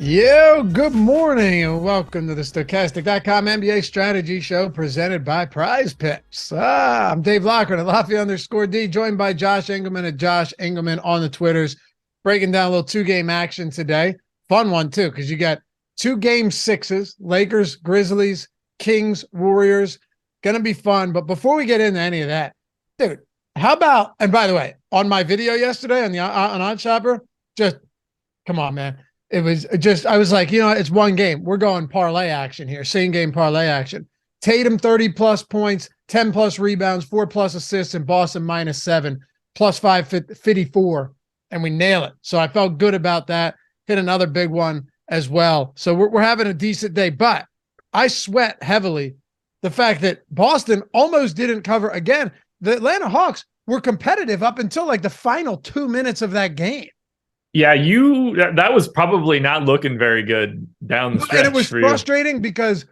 Yo, good morning and welcome to the Stokastic.com NBA strategy show presented by Prize Picks. I'm Dave Loughran at Lafayette_D, joined by Josh Engleman at Josh Engleman on the Twitters, breaking down a little two-game action today. Fun one, too, because you got two game sixes, Lakers, Grizzlies, Kings, Warriors. Going to be fun. But before we get into any of that, dude, how about, and by the way, on my video yesterday on the on Odd Shopper, just come on, man. It was just, I was like, it's one game. We're going parlay action here, same game parlay action. Tatum 30 plus points, 10 plus rebounds, 4 plus assists, and Boston -7, plus 554, and we nail it. So I felt good about that. Hit another big one as well. So we're having a decent day, but I sweat heavily the fact that Boston almost didn't cover again. The Atlanta Hawks were competitive up until like the final 2 minutes of that game. Yeah, that was probably not looking very good down the stretch. And it was frustrating because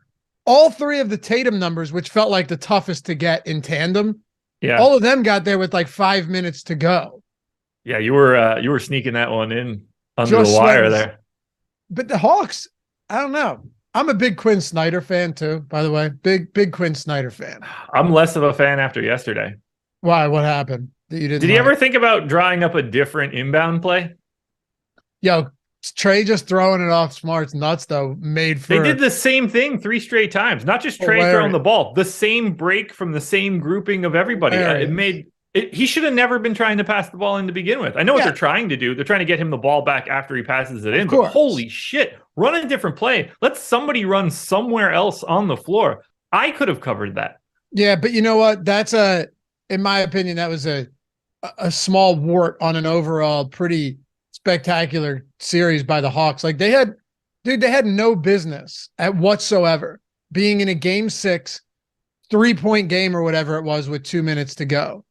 all three of the Tatum numbers, which felt like the toughest to get in tandem, all of them got there with like 5 minutes to go. Yeah, you were sneaking that one in under the wire there. But the Hawks, I don't know. I'm a big Quinn Snyder fan too, by the way. Big Quinn Snyder fan. I'm less of a fan after yesterday. Why? What happened that you didn't Did you ever think about drawing up a different inbound play? Yo, Trey just throwing it off Smart's nuts, though, They did the same thing 3 straight times. Not just Trey throwing the ball. The same break from the same grouping of everybody. He should have never been trying to pass the ball in to begin with. I know what they're trying to do. They're trying to get him the ball back after he passes it in. But holy shit, run a different play. Let somebody run somewhere else on the floor. I could have covered that. Yeah, but you know what? In my opinion, that was a small wart on an overall pretty spectacular series by the Hawks. Like they had no business at whatsoever being in a game 6, 3-point game or whatever it was with 2 minutes to go.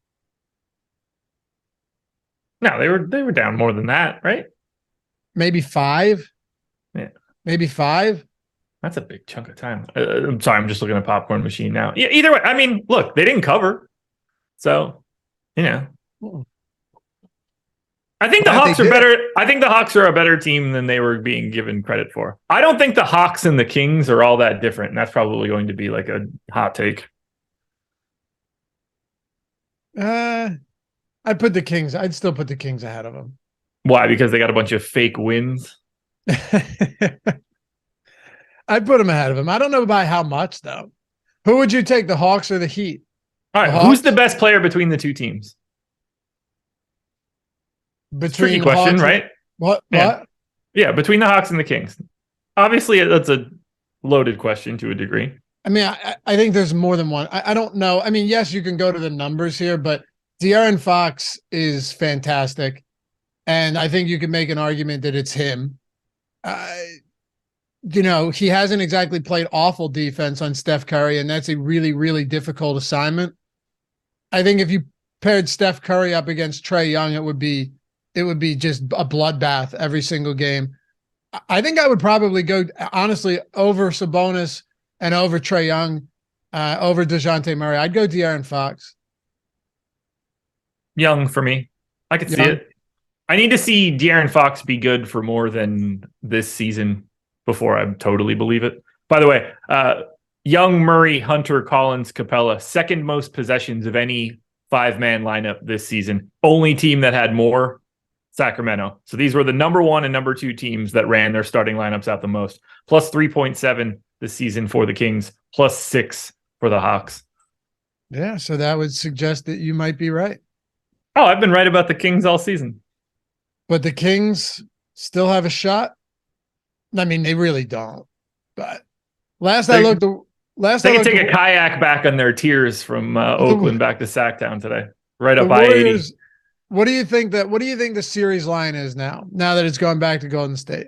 No, they were down more than that, right? Maybe 5. Yeah. Maybe 5. That's a big chunk of time. I'm sorry, I'm just looking at popcorn machine now. Yeah, either way, I mean, look, they didn't cover. So, I think the Hawks are better. I think the Hawks are a better team than they were being given credit for. I don't think the Hawks and the Kings are all that different, and that's probably going to be like a hot take. I'd still put the Kings ahead of them. Why? Because they got a bunch of fake wins? I'd put them ahead of them. I don't know by how much, though. Who would you take, the Hawks or the Heat? All right, who's the best player between the two teams? Tricky question, right? What? Yeah, between the Hawks and the Kings. Obviously, that's a loaded question to a degree. I mean, I think there's more than one. I don't know. I mean, yes, you can go to the numbers here, but De'Aaron Fox is fantastic. And I think you can make an argument that it's him. He hasn't exactly played awful defense on Steph Curry, and that's a really, really difficult assignment. I think if you paired Steph Curry up against Trae Young, it would be just a bloodbath every single game. I think I would probably go, honestly, over Sabonis and over Trae Young, over DeJounte Murray. I'd go De'Aaron Fox. Young for me. I could see it. I need to see De'Aaron Fox be good for more than this season before I totally believe it. By the way, Young, Murray, Hunter, Collins, Capella, second most possessions of any 5-man lineup this season. Only team that had more, Sacramento. So these were the number 1 and number 2 teams that ran their starting lineups out the most. Plus 3.7 this season for the Kings, plus 6 for the Hawks. Yeah, so that would suggest that you might be right. Oh, I've been right about the Kings all season. But the Kings still have a shot? I mean, they really don't. But they can take a kayak back on their tiers from Oakland back to Sacktown today. Right up I-80. What do you think the series line is now that it's going back to Golden State?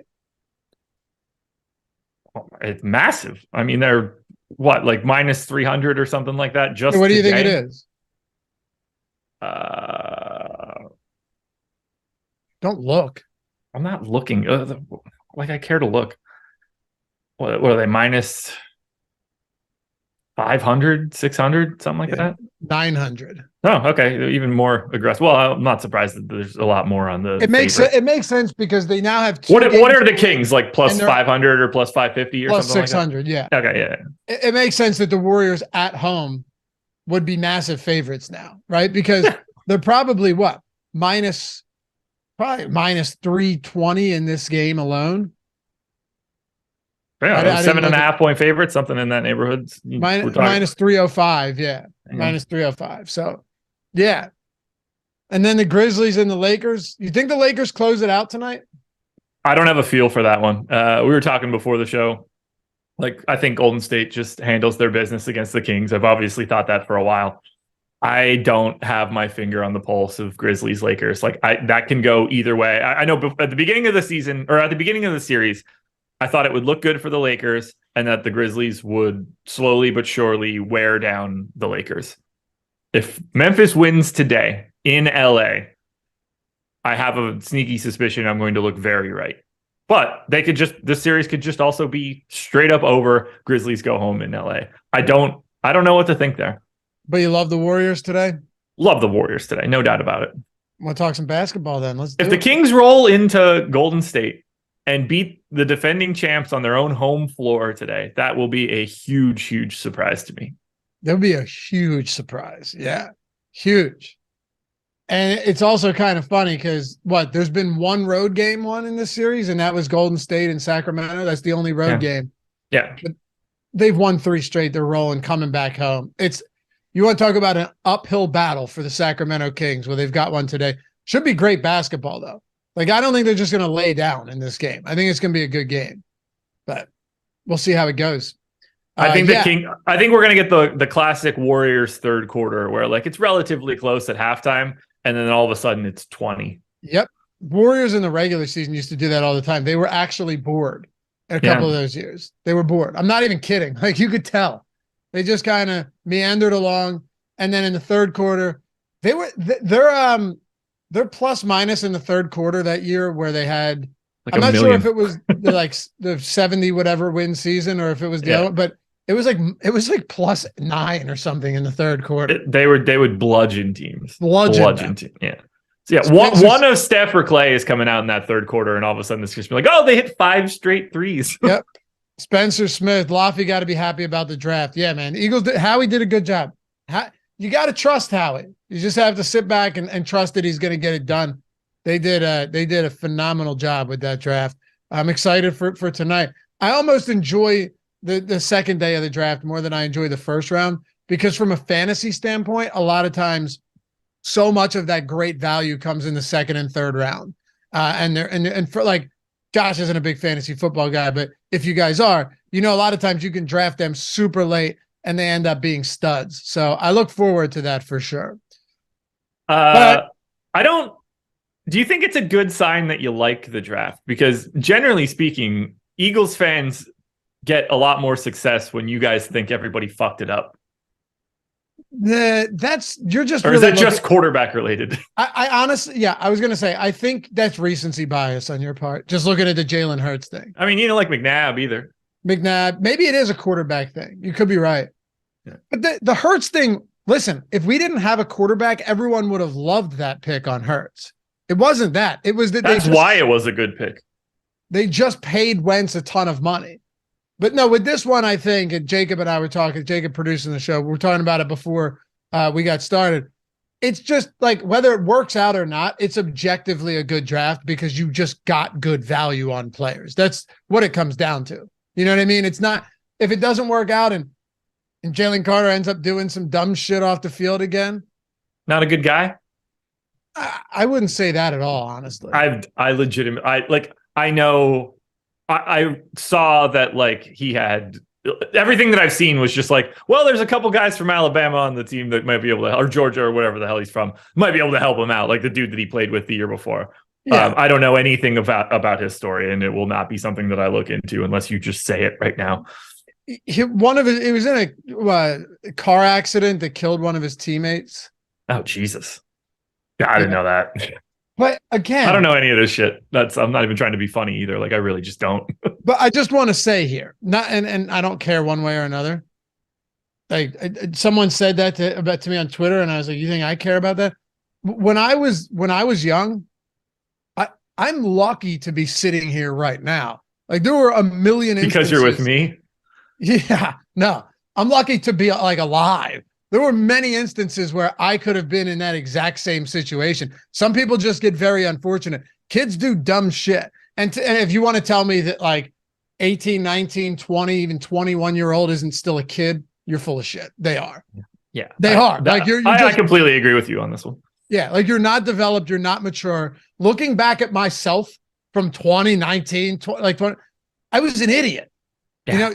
It's massive. I mean, they're like minus 300 or something like that. Just what do you think it is? Don't look. I'm not looking. Like I care to look. What are they, minus 500, 600, something like that. 900. Oh, okay. Even more aggressive. Well, I'm not surprised that there's a lot more on the. It makes sense because they now have what are the Kings like plus 500 or plus 550 or plus something 600? Like yeah. Okay, yeah. It makes sense that the Warriors at home would be massive favorites now, right? Because they're probably minus 320 in this game alone. Yeah, 7.5 point favorite, something in that neighborhood. Minus 305, yeah. Minus 305. So, yeah. And then the Grizzlies and the Lakers. You think the Lakers close it out tonight? I don't have a feel for that one. We were talking before the show. Like, I think Golden State just handles their business against the Kings. I've obviously thought that for a while. I don't have my finger on the pulse of Grizzlies Lakers. Like, that can go either way. I know at the beginning of the season, or at the beginning of the series, I thought it would look good for the Lakers and that the Grizzlies would slowly but surely wear down the Lakers. If Memphis wins today in LA, I have a sneaky suspicion I'm going to look very right. But this series could just also be straight up over. Grizzlies go home in LA. I don't know what to think there. But you love the Warriors today? Love the Warriors today, no doubt about it. We'll talk some basketball then. If the Kings roll into Golden State and beat the defending champs on their own home floor today, that will be a huge, huge surprise to me. That'll be a huge surprise. Yeah, huge. And it's also kind of funny because there's been one road game won in this series, and that was Golden State and Sacramento. That's the only road game. Yeah. But they've won 3 straight. They're rolling, coming back home. You want to talk about an uphill battle for the Sacramento Kings? Well, they've got one today. Should be great basketball, though. Like, I don't think they're just going to lay down in this game. I think it's going to be a good game, but we'll see how it goes. I think I think we're going to get the classic Warriors third quarter where like it's relatively close at halftime, and then all of a sudden it's 20. Yep. Warriors in the regular season used to do that all the time. They were actually bored in a couple of those years. They were bored. I'm not even kidding. Like, you could tell. They just kind of meandered along, and then in the third quarter, they're plus minus in the third quarter that year where they had, like, I'm not sure if it was the 70 whatever win season or if it was the other, but it was like plus 9 or something in the third quarter. They would bludgeon teams. Bludgeon teams. Yeah. So yeah, one of Steph or Clay is coming out in that third quarter, and all of a sudden it's just like, oh, they hit 5 straight threes. Yep. Spencer Smith, Laffy got to be happy about the draft. Yeah, man. Howie did a good job. You got to trust Howie. You just have to sit back and trust that he's going to get it done. They did a phenomenal job with that draft. I'm excited for tonight. I almost enjoy the second day of the draft more than I enjoy the first round, because from a fantasy standpoint, a lot of times so much of that great value comes in the second and third round. And for like, Josh isn't a big fantasy football guy, but if you guys are, a lot of times you can draft them super late and they end up being studs. So I look forward to that for sure. Do you think it's a good sign that you like the draft? Because generally speaking, Eagles fans get a lot more success when you guys think everybody fucked it up. You're just, or is that just quarterback related? I honestly, I was going to say, I think that's recency bias on your part. Just looking at the Jalen Hurts thing. I mean, you don't like McNabb either. Maybe it is a quarterback thing. You could be right. Yeah. But the Hurts thing, listen, if we didn't have a quarterback, everyone would have loved that pick on Hurts. It wasn't that. It was that that's why it was a good pick. They just paid Wentz a ton of money. But no, with this one, I think, and Jacob and I were talking, Jacob producing the show, we were talking about it before we got started. It's just like, whether it works out or not, it's objectively a good draft because you just got good value on players. That's what it comes down to. You know what I mean? It's not, if it doesn't work out and Jalen Carter ends up doing some dumb shit off the field again. Not a good guy? I wouldn't say that at all, honestly. I saw that, like, he had everything that I've seen was just like, well, there's a couple guys from Alabama on the team that might be able to, or Georgia or whatever the hell he's from, might be able to help him out. Like the dude that he pplayed with the year before. Yeah. I don't know anything about his story, and it will not be something that I look into unless you just say it right now. It was in a car accident that killed one of his teammates. Oh, Jesus. Yeah, I didn't know that. But again, I don't know any of this shit. I'm not even trying to be funny either. Like, I really just don't. But I just want to say here, and I don't care one way or another. like someone said that to me on Twitter, and I was like, you think I care about that? When I was young, I'm lucky to be sitting here right now. Like there were a million instances. Because you're with me? Yeah, no, I'm lucky to be like alive. There were many instances where I could have been in that exact same situation. Some people just get very unfortunate. Kids do dumb shit. And if you want to tell me that like 18, 19, 20, even 21-year-old isn't still a kid, you're full of shit. They are. Yeah. They are. Like I completely agree with you on this one. Yeah, like you're not developed, you're not mature. Looking back at myself from 2019, I was an idiot. Yeah.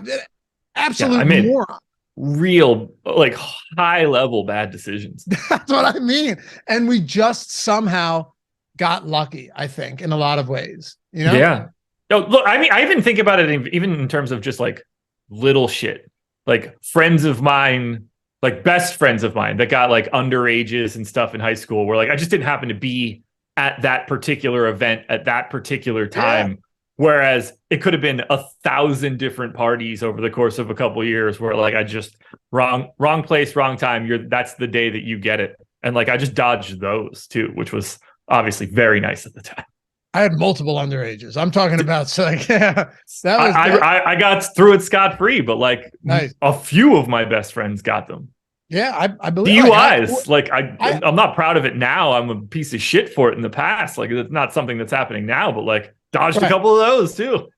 Absolute moron. Real, like high level bad decisions. That's what I mean. And we just somehow got lucky, I think, in a lot of ways. Yeah. No, look, I mean, I even think about it even in terms of just like little shit. Like friends of mine, like best friends of mine that got like underages and stuff in high school where like I just didn't happen to be at that particular event at that particular time. Yeah. Whereas it could have been 1,000 different parties over the course of a couple of years where like I just wrong place, wrong time. That's the day that you get it. And like I just dodged those too, which was obviously very nice at the time. I had multiple underages. I'm talking about that was I got through it scot-free, but like nice. A few of my best friends got them. Yeah, I believe DUIs. I'm not proud of it now. I'm a piece of shit for it in the past. Like it's not something that's happening now, but like dodged a couple of those too.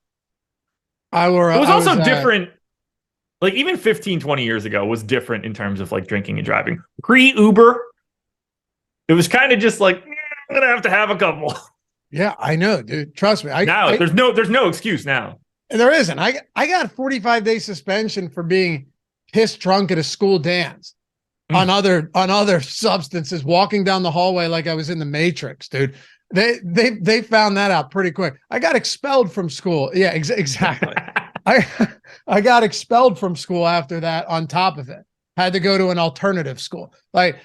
It was also different. Like even 15, 20 years ago was different in terms of like drinking and driving. Pre-Uber, it was kind of just like, I'm going to have a couple. Yeah, I know, dude. Trust me. There's no excuse now. There isn't. I got a 45-day suspension for being pissed drunk at a school dance on other substances, walking down the hallway like I was in the Matrix, dude. They found that out pretty quick. I got expelled from school. Yeah, exactly. I got expelled from school after that. On top of it, had to go to an alternative school. Like,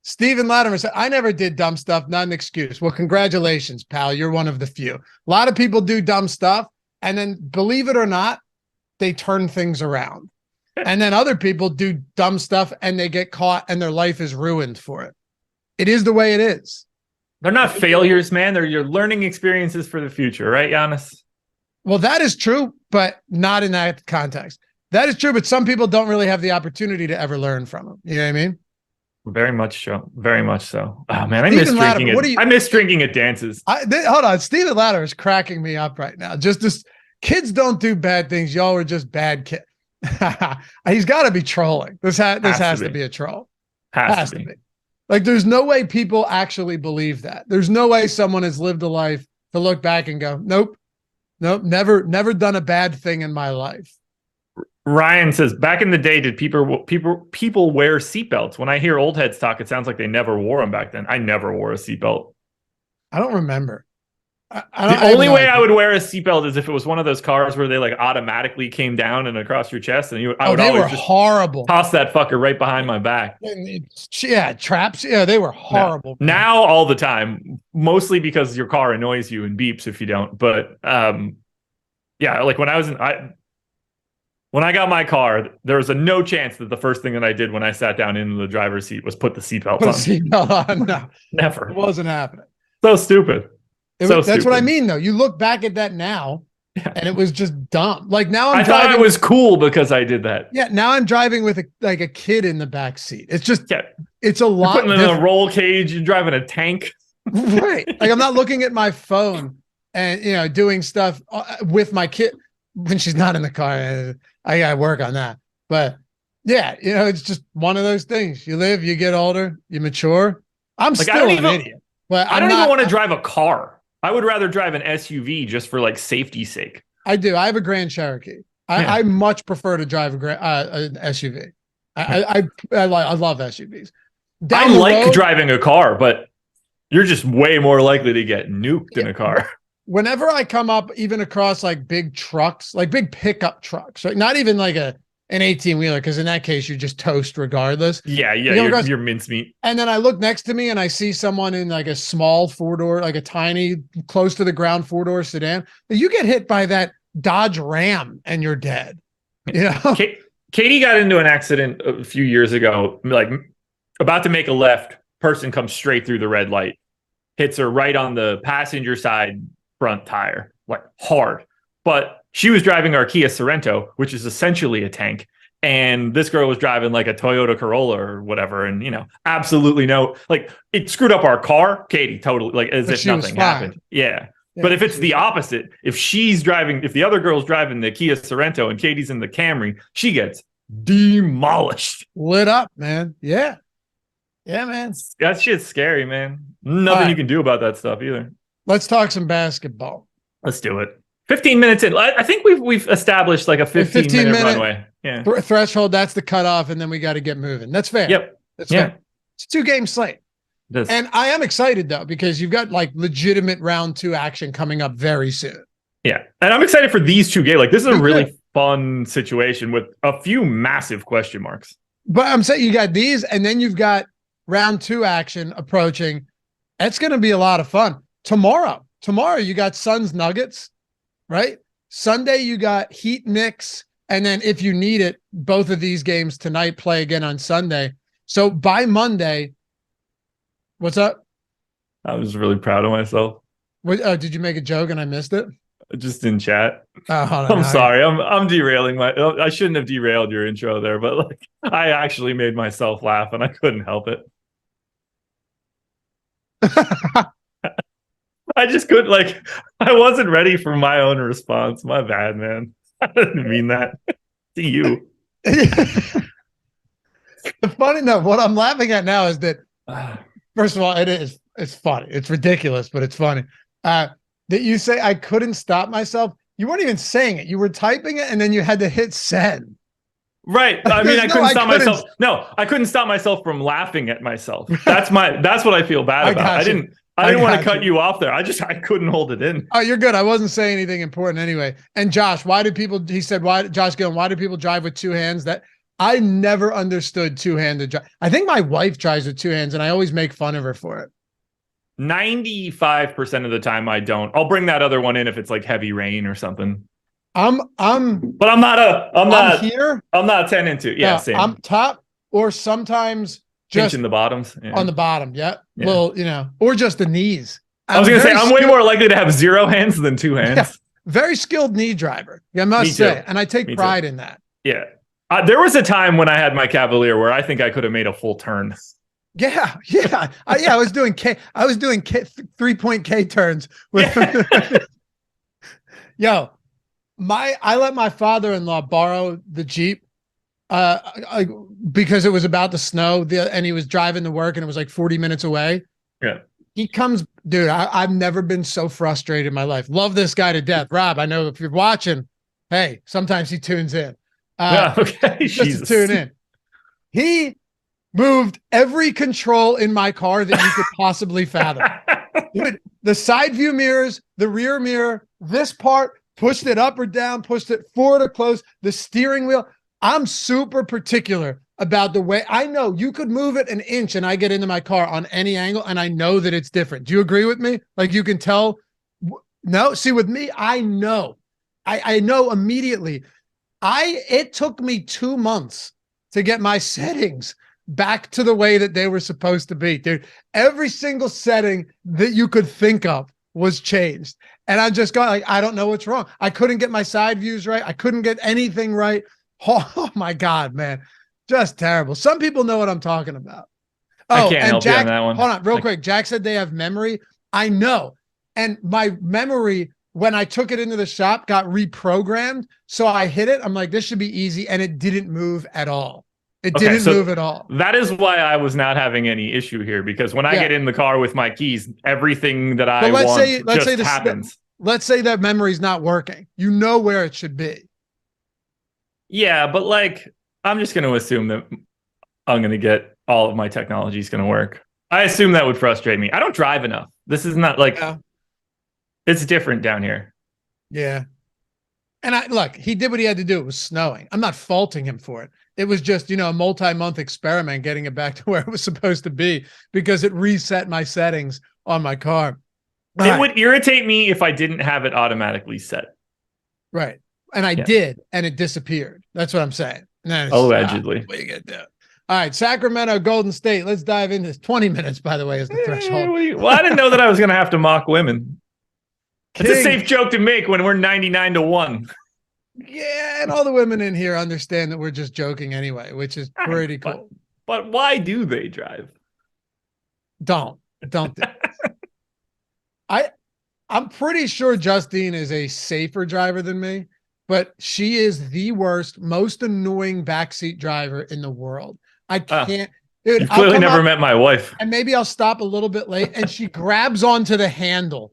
Stephen Latimer said, I never did dumb stuff, not an excuse. Well, congratulations, pal. You're one of the few. A lot of people do dumb stuff, and then, believe it or not, they turn things around. And then other people do dumb stuff, and they get caught, and their life is ruined for it. It is the way it is. They're not failures, man. They're your learning experiences for the future, right, Giannis? Well, that is true, but not in that context. That is true, but some people don't really have the opportunity to ever learn from them. You know what I mean? Very much so. Very much so. Oh man, I miss drinking. I miss drinking at dances. Hold on, Stephen Latimer is cracking me up right now. Just this, kids don't do bad things. Y'all are just bad kids. He's got to be trolling. This has to be a troll. Has to be. Like, there's no way people actually believe that. There's no way someone has lived a life to look back and go, nope, never done a bad thing in my life. Ryan says, back in the day, did people wear seatbelts? When I hear old heads talk, it sounds like they never wore them back then. I never wore a seatbelt. I don't remember. The only way I would wear a seatbelt is if it was one of those cars where they like automatically came down and across your chest, and I would always just horrible. Toss that fucker right behind my back. Yeah, traps. Yeah, they were horrible. Now all the time, mostly because your car annoys you and beeps if you don't. But yeah, like when I got my car, there was no chance that the first thing that I did when I sat down into the driver's seat was put the seatbelt on. No, never. It wasn't happening. So stupid. That's what I mean, though. You look back at that now, and it was just dumb. Like now I thought it was cool because I did that. Yeah, now I'm driving with a kid in the back seat. It's just, it's a lot. You're putting in a roll cage. You're driving a tank. Right. Like I'm not looking at my phone and doing stuff with my kid when she's not in the car. I gotta work on that. But yeah, it's just one of those things. You live, you get older, you mature. I'm like, still an idiot. But I don't even want to drive a car. I would rather drive an SUV just for like safety's sake. I do. I have a Grand Cherokee. I much prefer to drive an SUV. I love SUVs. I like driving a car, but you're just way more likely to get nuked in a car. Whenever I come up even across like big trucks, like big pickup trucks, right? Not even like an 18-wheeler, because in that case, you just toast regardless. Yeah, you're mincemeat. And then I look next to me and I see someone in like a small four-door, like a tiny, close to the ground four-door sedan. You get hit by that Dodge Ram and you're dead. Katie got into an accident a few years ago, like about to make a left, person comes straight through the red light, hits her right on the passenger side front tire, like hard. But she was driving our Kia Sorento, which is essentially a tank. And this girl was driving like a Toyota Corolla or whatever. And, absolutely no, like it screwed up our car. Katie, totally, like as if nothing happened. Yeah. But if it's the opposite, if the other girl's driving the Kia Sorento and Katie's in the Camry, she gets demolished. Lit up, man. Yeah. Yeah, man. That shit's scary, man. Nothing you can do about that stuff either. Let's talk some basketball. Let's do it. 15 minutes in. I think we've established like a 15-minute runway. Yeah. Threshold, that's the cutoff, and then we got to get moving. That's fair. Yep. That's fair. It's a 2-game slate. And I am excited, though, because you've got like legitimate round 2 action coming up very soon. Yeah. And I'm excited for these 2 games. Like, this is a really fun situation with a few massive question marks. But I'm saying you got these, and then you've got round 2 action approaching. It's going to be a lot of fun. Tomorrow, you got Suns Nuggets, right? Sunday, you got Heat Knicks. And then if you need it, both of these games tonight play again on Sunday. So by Monday, what's up? I was really proud of myself. Did you make a joke and I missed it? Just in chat. Oh, I'm sorry. I'm derailing I shouldn't have derailed your intro there, but like I actually made myself laugh and I couldn't help it. I just couldn't, like, I wasn't ready for my own response. My bad, man. I didn't mean that to you. The funny note, what I'm laughing at now is that, first of all, it's funny. It's ridiculous, but it's funny. That you say I couldn't stop myself. You weren't even saying it. You were typing it, and then you had to hit send. Right. I mean, I couldn't stop myself. No, I couldn't stop myself from laughing at myself. That's what I feel bad about. I didn't want to cut you off there. I couldn't hold it in. Oh, you're good. I wasn't saying anything important anyway. And Josh, why do people drive with 2 hands? That I never understood 2-handed drive. I think my wife drives with 2 hands and I always make fun of her for it. 95% of the time I don't. I'll bring that other one in if it's like heavy rain or something. I'm here. I'm not 10 into. Yeah, same. I'm top or sometimes just in the bottoms. Yeah. On the bottom. Yeah. Well, or just the knees. I was going to say, I'm way more likely to have 0 hands than 2 hands. Yeah. Very skilled knee driver. I must say. And I take pride in that. Yeah. There was a time when I had my Cavalier where I think I could have made a full turn. Yeah. I was doing 3-point K turns with Yo, I let my father-in-law borrow the Jeep because it was about to snow and he was driving to work and it was like 40 minutes away. Yeah. He comes, dude, I've never been so frustrated in my life. Love this guy to death. Rob, I know if you're watching, hey, sometimes he tunes in. Okay. Just to tune in. He moved every control in my car that you could possibly fathom. Dude, the side view mirrors, the rear mirror, this part, pushed it up or down, pushed it forward or close, the steering wheel. I'm super particular about the way. I know you could move it an inch and I get into my car on any angle and I know that it's different. Do you agree with me? Like you can tell. No, see with me, I know. I know immediately. It took me 2 months to get my settings back to the way that they were supposed to be, dude. Every single setting that you could think of was changed. And I just got like, I don't know what's wrong. I couldn't get my side views right. I couldn't get anything right. Oh my God, man. Just terrible. Some people know what I'm talking about. Oh, I can't help you on that one. Hold on real quick. Jack said they have memory. I know. And my memory, when I took it into the shop, got reprogrammed. So I hit it. I'm like, this should be easy. And it didn't move at all. It didn't move at all. That is why I was not having any issue here, because when I get in the car with my keys, everything that I want just happens. Let's say that memory's not working. You know where it should be. Yeah, but like, I'm just going to assume that I'm going to get all of my technology is going to work. I assume that would frustrate me. I don't drive enough. This is not like, it's different down here. Yeah. And look, he did what he had to do. It was snowing. I'm not faulting him for it. It was just, a multi-month experiment getting it back to where it was supposed to be because it reset my settings on my car. It would irritate me if I didn't have it automatically set. Right. And I did, and it disappeared. That's what I'm saying. Allegedly. What are you going to do? All right, Sacramento, Golden State. Let's dive into 20 minutes, by the way, is the threshold. Well, I didn't know that I was going to have to mock women. It's a safe joke to make when we're 99-1. Yeah, and all the women in here understand that we're just joking anyway, which is pretty cool. But why do they drive? Don't do I'm pretty sure Justine is a safer driver than me, but she is the worst, most annoying backseat driver in the world. I can't. Dude, you've clearly never met my wife. And maybe I'll stop a little bit late and she grabs onto the handle.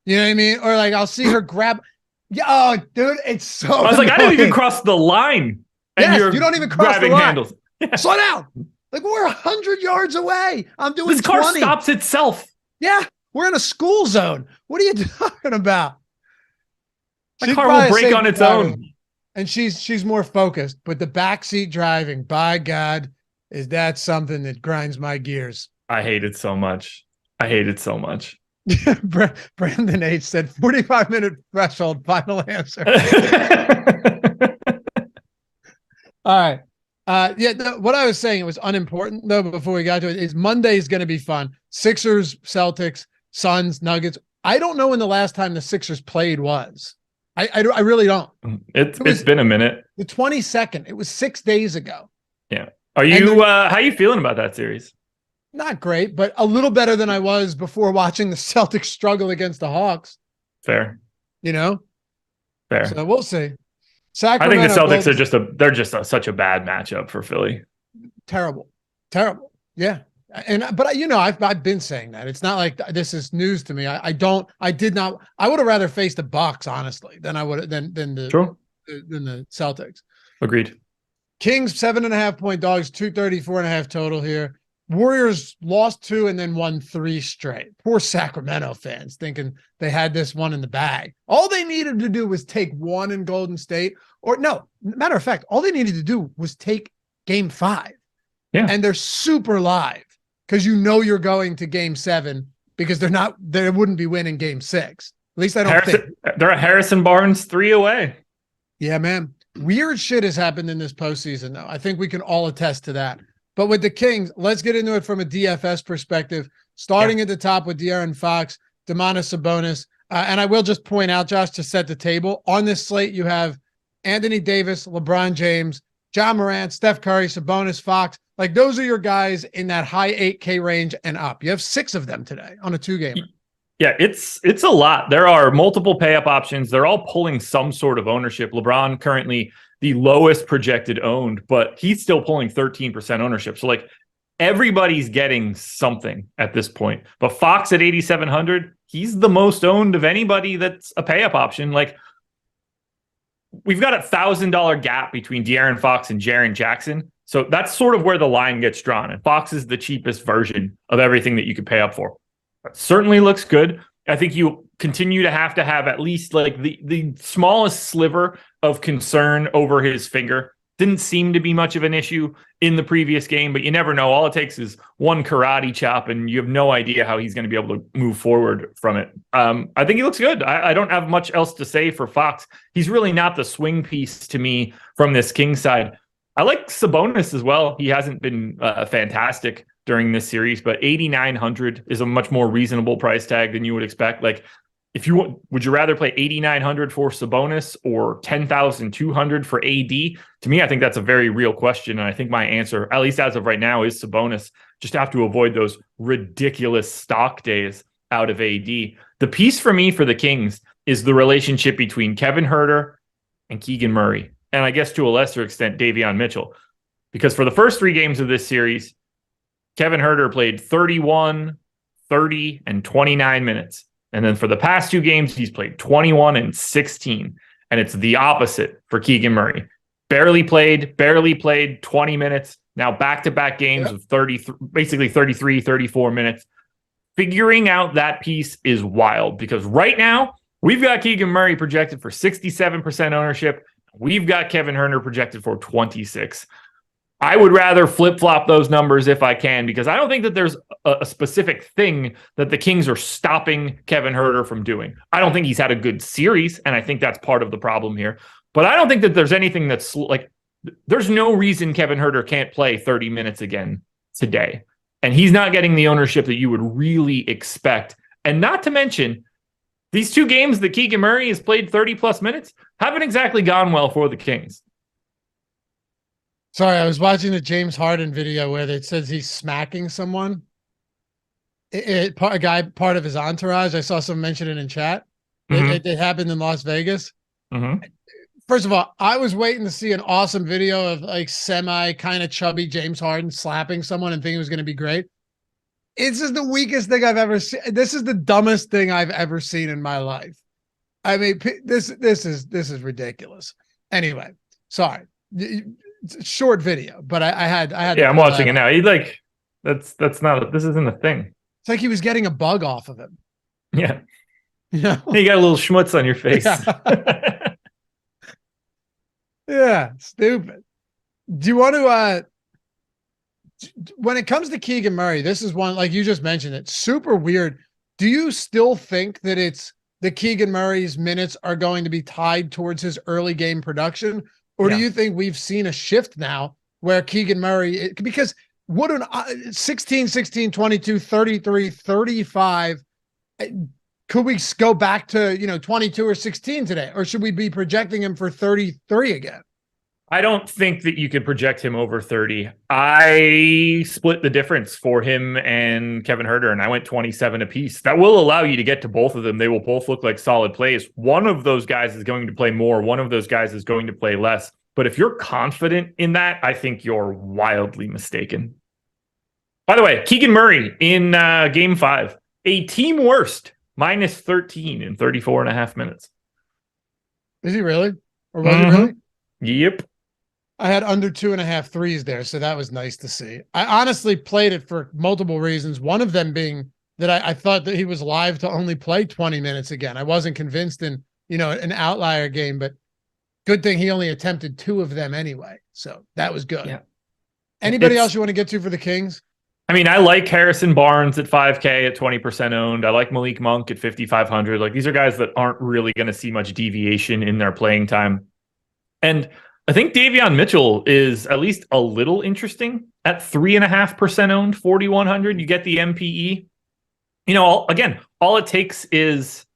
You know what I mean? Or like I'll see her grab. Yeah, oh, dude, it's so I was annoying. like, I didn't even cross the line. And you don't even cross the line. Handles. Yeah. Slow down. Like we're 100 yards away. I'm doing this car 20. Stops itself. Yeah, we're in a school zone. What are you talking about? The car will break on its own. And she's more focused, but the backseat driving, by God, is that something that grinds my gears. I hate it so much. Brandon H said 45-minute threshold, final answer. All right. What I was saying, it was unimportant though, before we got to it, is Monday is going to be fun. Sixers, Celtics, Suns, Nuggets. I don't know when the last time the Sixers played was. I really don't. It's been a minute. The 22nd. It was 6 days ago. Yeah. Are you how are you feeling about that series? Not great, but a little better than I was before watching the Celtics struggle against the Hawks. Fair. You know? Fair. So we'll see. Sacramento, I think the Celtics are such a bad matchup for Philly. Terrible. Yeah. But I've been saying that. It's not like this is news to me. I would have rather faced the Bucks, honestly, than I would than the Celtics. Agreed. Kings 7.5-point dogs, 234.5 total here. Warriors lost 2 and then won 3 straight. Poor Sacramento fans thinking they had this one in the bag. All they needed to do was take 1 in Golden State, or no, matter of fact, all they needed to do was take game 5. Yeah. And they're super live because you're going to game 7 because they wouldn't be winning game 6. At least I don't think. They're a Harrison Barnes 3 away. Yeah, man. Weird shit has happened in this postseason, though. I think we can all attest to that. But with the Kings, let's get into it from a DFS perspective, starting at the top with De'Aaron Fox, Domantas Sabonis. And I will just point out, Josh, to set the table. On this slate, you have Anthony Davis, LeBron James, John Morant, Steph Curry, Sabonis, Fox. Like, those are your guys in that high 8K range and up. You have 6 of them today on a 2-gamer. Yeah, it's a lot. There are multiple pay-up options. They're all pulling some sort of ownership. LeBron currently the lowest projected owned, but he's still pulling 13% ownership. So like everybody's getting something at this point. But Fox at 8,700, he's the most owned of anybody that's a pay-up option. Like we've got a $1,000 gap between De'Aaron Fox and Jaren Jackson. So that's sort of where the line gets drawn. And Fox is the cheapest version of everything that you could pay up for. That certainly looks good. I think you continue to have at least like the smallest sliver of concern over his finger. Didn't seem to be much of an issue in the previous game, but you never know. All it takes is one karate chop and you have no idea how he's going to be able to move forward from it. I think he looks good. I don't have much else to say for Fox. He's really not the swing piece to me from this Kings side. I like Sabonis as well. He hasn't been fantastic during this series, but 8,900 is a much more reasonable price tag than you would expect. Like, if you would you rather play 8,900 for Sabonis or 10,200 for AD? To me, I think that's a very real question, and I think my answer, at least as of right now, is Sabonis. Just have to avoid those ridiculous stock days out of AD. The piece for me for the Kings is the relationship between Kevin Huerter and Keegan Murray, and I guess to a lesser extent Davion Mitchell, because for the first 3 games of this series, Kevin Huerter played 31, 30, and 29 minutes. And then for the past 2 games, he's played 21 and 16. And it's the opposite for Keegan Murray. Barely played 20 minutes. Now back-to-back games of 33, 34 minutes. Figuring out that piece is wild because right now, we've got Keegan Murray projected for 67% ownership. We've got Kevin Huerter projected for 26%. I would rather flip-flop those numbers if I can, because I don't think that there's a specific thing that the Kings are stopping Kevin Huerter from doing. I don't think he's had a good series, and I think that's part of the problem here. But I don't think that there's anything that's like there's no reason Kevin Huerter can't play 30 minutes again today. And he's not getting the ownership that you would really expect. And not to mention, these 2 games that Keegan Murray has played 30 plus minutes haven't exactly gone well for the Kings. Sorry, I was watching the James Harden video where it says he's smacking someone. A guy, part of his entourage. I saw someone mention it in chat. Mm-hmm. It happened in Las Vegas. Mm-hmm. First of all, I was waiting to see an awesome video of like semi kind of chubby James Harden slapping someone and thinking it was going to be great. This is the weakest thing I've ever seen. This is the dumbest thing I've ever seen in my life. I mean, this is ridiculous. Anyway, sorry. Short video, but I had. Yeah, I'm watching it now. He this isn't a thing. It's like he was getting a bug off of him. Yeah. Yeah. You got a little schmutz on your face. Yeah. Yeah, stupid. Do you want to when it comes to Keegan Murray, this is one, like you just mentioned, it's super weird. Do you still think that it's the Keegan Murray's minutes are going to be tied towards his early game production? Or do you think we've seen a shift now where Keegan Murray, because what an 16, 16, 22, 33, 35, could we go back to, 22 or 16 today? Or should we be projecting him for 33 again? I don't think that you could project him over 30. I split the difference for him and Kevin Huerter, and I went 27 apiece. That will allow you to get to both of them. They will both look like solid plays. One of those guys is going to play more. One of those guys is going to play less. But if you're confident in that, I think you're wildly mistaken. By the way, Keegan Murray in Game 5, a team worst, minus 13 in 34 and a half minutes. Is he really? Or was he really? Yep. I had under 2.5 threes there, so that was nice to see. I honestly played it for multiple reasons. One of them being that I thought that he was live to only play 20 minutes again. I wasn't convinced in, an outlier game, but good thing he only attempted 2 of them anyway. So that was good. Yeah. Anybody else you want to get to for the Kings? I mean, I like Harrison Barnes at 5K at 20% owned. I like Malik Monk at 5,500. Like, these are guys that aren't really going to see much deviation in their playing time. And I think Davion Mitchell is at least a little interesting at 3.5% owned, 4,100. You get the MPE. All it takes is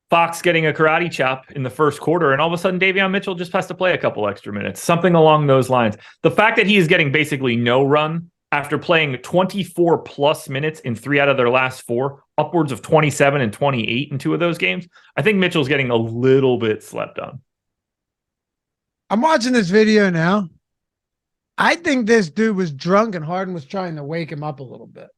Fox getting a karate chop in the first quarter, and all of a sudden Davion Mitchell just has to play a couple extra minutes, something along those lines. The fact that he is getting basically no run after playing 24 plus minutes in 3 out of their last 4, upwards of 27 and 28 in 2 of those games, I think Mitchell's getting a little bit slept on. I'm watching this video now. I think this dude was drunk and Harden was trying to wake him up a little bit.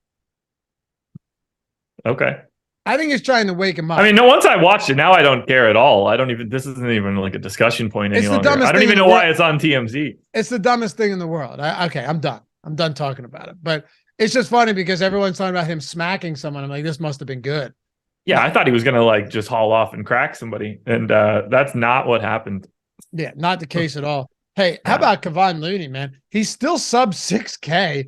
Okay. I think he's trying to wake him up. I mean, no, once I watched it, now I don't care at all. This isn't even like a discussion point any longer. I don't even know why it's on TMZ. It's the dumbest thing in the world. Okay, I'm done. I'm done talking about it. But it's just funny because everyone's talking about him smacking someone. I'm like, this must have been good. Yeah, I thought he was going to just haul off and crack somebody. And that's not what happened. Yeah, not the case at all. Hey, how about Kevon Looney, man? He's still sub 6K.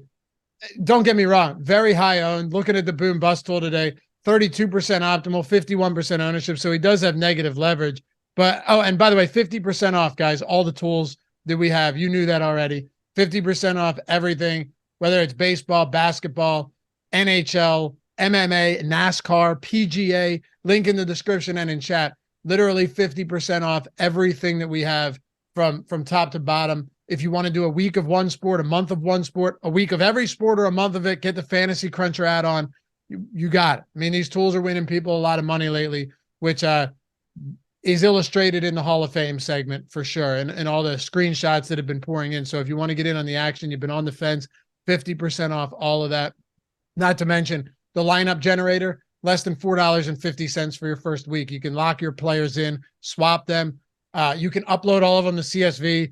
Don't get me wrong. Very high owned. Looking at the boom bust tool today, 32% optimal, 51% ownership. So he does have negative leverage. But, and by the way, 50% off, guys. All the tools that we have. You knew that already. 50% off everything, whether it's baseball, basketball, NHL, MMA, NASCAR, PGA. Link in the description and in chat. Literally 50% off everything that we have from top to bottom. If you want to do a week of one sport, a month of one sport, a week of every sport, or a month of it, get the Fantasy Cruncher add-on. You got it. I mean, these tools are winning people a lot of money lately, which is illustrated in the Hall of Fame segment for sure, and all the screenshots that have been pouring in. So if you want to get in on the action, you've been on the fence, 50% off all of that. Not to mention the lineup generator. Less than $4.50 for your first week. You can lock your players in, swap them. You can upload all of them to CSV.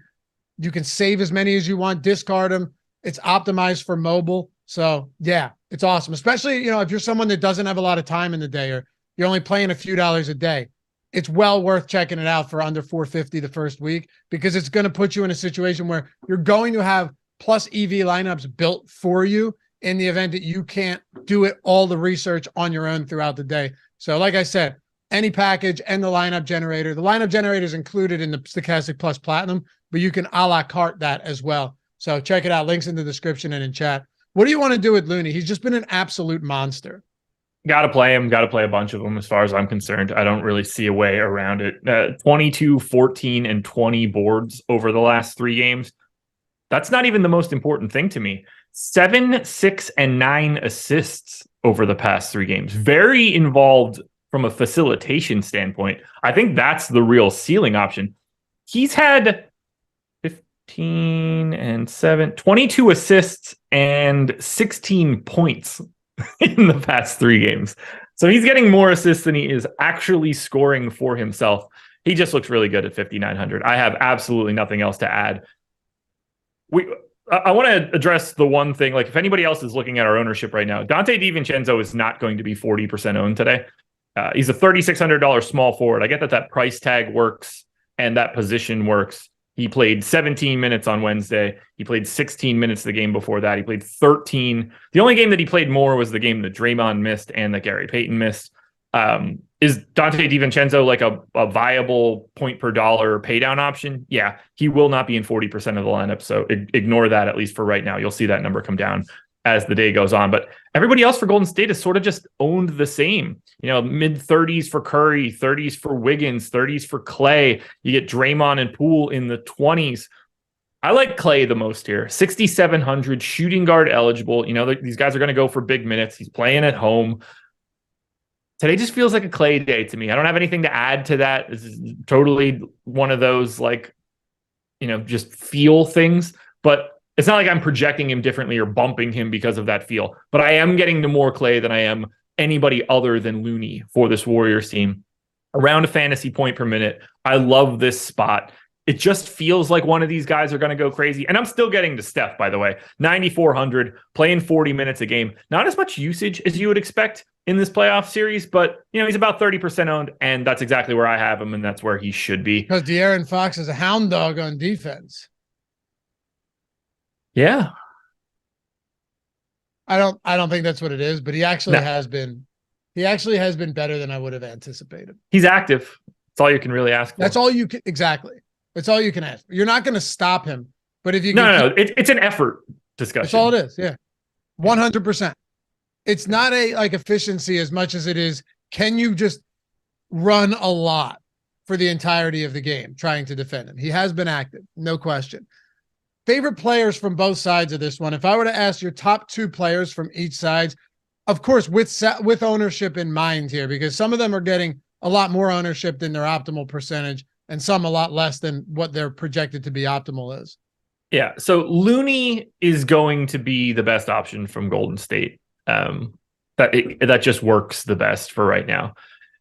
You can save as many as you want, discard them. It's optimized for mobile. So yeah, it's awesome. Especially, if you're someone that doesn't have a lot of time in the day, or you're only playing a few dollars a day, it's well worth checking it out for under $4.50 the first week, because it's going to put you in a situation where you're going to have plus EV lineups built for you in the event that you can't do all the research on your own throughout the day. So like I said, any package, and the lineup generator. The lineup generator is included in the Stokastic Plus Platinum, but you can a la carte that as well. So check it out. Links in the description and in chat. What do you want to do with Looney? He's just been an absolute monster. Got to play him. Got to play a bunch of them as far as I'm concerned. I don't really see a way around it. 22, 14, and 20 boards over the last 3 games. That's not even the most important thing to me. 7, 6, and 9 assists over the past 3 games. Very involved from a facilitation standpoint. I think that's the real ceiling option. He's had 15 and 7, 22 assists and 16 points in the past 3 games. So he's getting more assists than he is actually scoring for himself. He just looks really good at 5,900. I have absolutely nothing else to add. I want to address the one thing, like if anybody else is looking at our ownership right now, Dante DiVincenzo is not going to be 40% owned today. He's a $3,600 small forward. I get that price tag works and that position works. He played 17 minutes on Wednesday. He played 16 minutes the game before that. He played 13. The only game that he played more was the game that Draymond missed and that Gary Payton missed. Is Dante DiVincenzo like a viable point per dollar pay down option? Yeah, he will not be in 40% of the lineup. So ignore that, at least for right now. You'll see that number come down as the day goes on. But everybody else for Golden State has sort of just owned the same. Mid 30s for Curry, 30s for Wiggins, 30s for Clay. You get Draymond and Poole in the 20s. I like Clay the most here. 6,700, shooting guard eligible. These guys are going to go for big minutes. He's playing at home. Today just feels like a Clay day to me. I don't have anything to add to that. This is totally one of those just feel things. But it's not like I'm projecting him differently or bumping him because of that feel. But I am getting to more Clay than I am anybody other than Looney for this Warriors team. Around a fantasy point per minute. I love this spot. It just feels like one of these guys are going to go crazy. And I'm still getting to Steph, by the way. 9,400, playing 40 minutes a game. Not as much usage as you would expect in this playoff series, but he's about 30% owned, and that's exactly where I have him, and that's where he should be. Because De'Aaron Fox is a hound dog on defense. Yeah. I don't think that's what it is, but he actually has been. He actually has been better than I would have anticipated. He's active. That's all you can really ask for. That's all you can. Exactly. That's all you can ask. You're not going to stop him, but if you no, it's an effort discussion. That's all it is. Yeah, 100%. It's not a efficiency as much as it is. Can you just run a lot for the entirety of the game trying to defend him? He has been active, no question. Favorite players from both sides of this one. If I were to ask your top 2 players from each side, of course, with ownership in mind here, because some of them are getting a lot more ownership than their optimal percentage, and some a lot less than what they're projected to be optimal is. Yeah. So Looney is going to be the best option from Golden State. That just works the best for right now.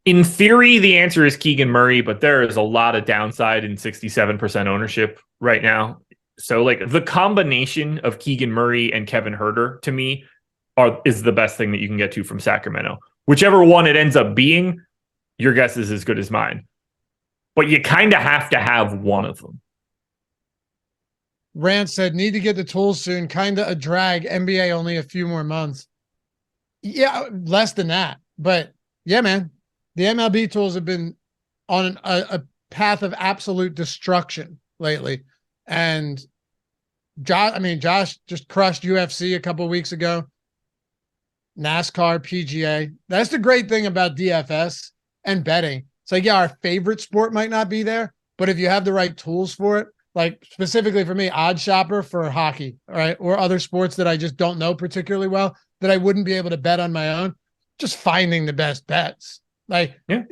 In theory, the answer is Keegan Murray, but there is a lot of downside in 67% ownership right now. So the combination of Keegan Murray and Kevin Huerter to me is the best thing that you can get to from Sacramento. Whichever one it ends up being, your guess is as good as mine. But you kind of have to have one of them. Rand said, need to get the tools soon. Kind of a drag. NBA only a few more months. Yeah, less than that. But yeah, man, the MLB tools have been on a path of absolute destruction lately. And Josh just crushed UFC a couple of weeks ago. NASCAR, PGA. That's the great thing about DFS and betting. It's our favorite sport might not be there, but if you have the right tools for it, specifically for me, Odd Shopper for hockey, all right, or other sports that I just don't know particularly well, that I wouldn't be able to bet on my own, just finding the best bets.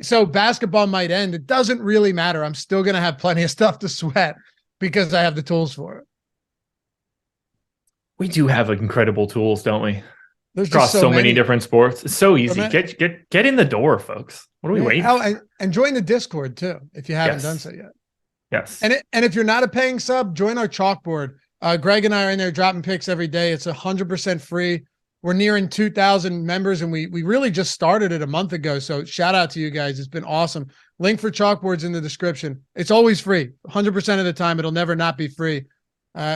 So basketball might end. It doesn't really matter. I'm still going to have plenty of stuff to sweat because I have the tools for it. We do have incredible tools, don't we? There's across so many different sports. It's so easy. Get in the door, folks. What are we waiting for? And join the Discord too, if you haven't done so yet. Yes. And if you're not a paying sub, join our chalkboard. Greg and I are in there dropping picks every day. It's 100% free. We're nearing 2,000 members, and we really just started it a month ago. So shout out to you guys. It's been awesome. Link for chalkboards in the description. It's always free. 100% of the time, it'll never not be free.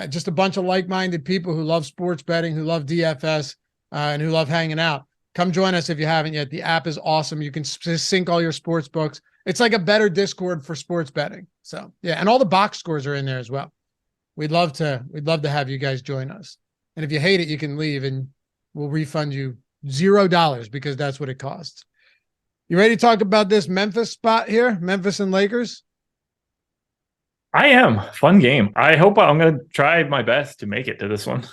Just a bunch of like-minded people who love sports betting, who love DFS, and who love hanging out. Come join us if you haven't yet. The app is awesome. You can sync all your sports books. It's like a better Discord for sports betting. So yeah, and all the box scores are in there as well. We'd love to have you guys join us. And if you hate it, you can leave and we'll refund you $0 because that's what it costs. You ready to talk about this Memphis spot here? Memphis and Lakers? I am. Fun game. I'm going to try my best to make it to this one.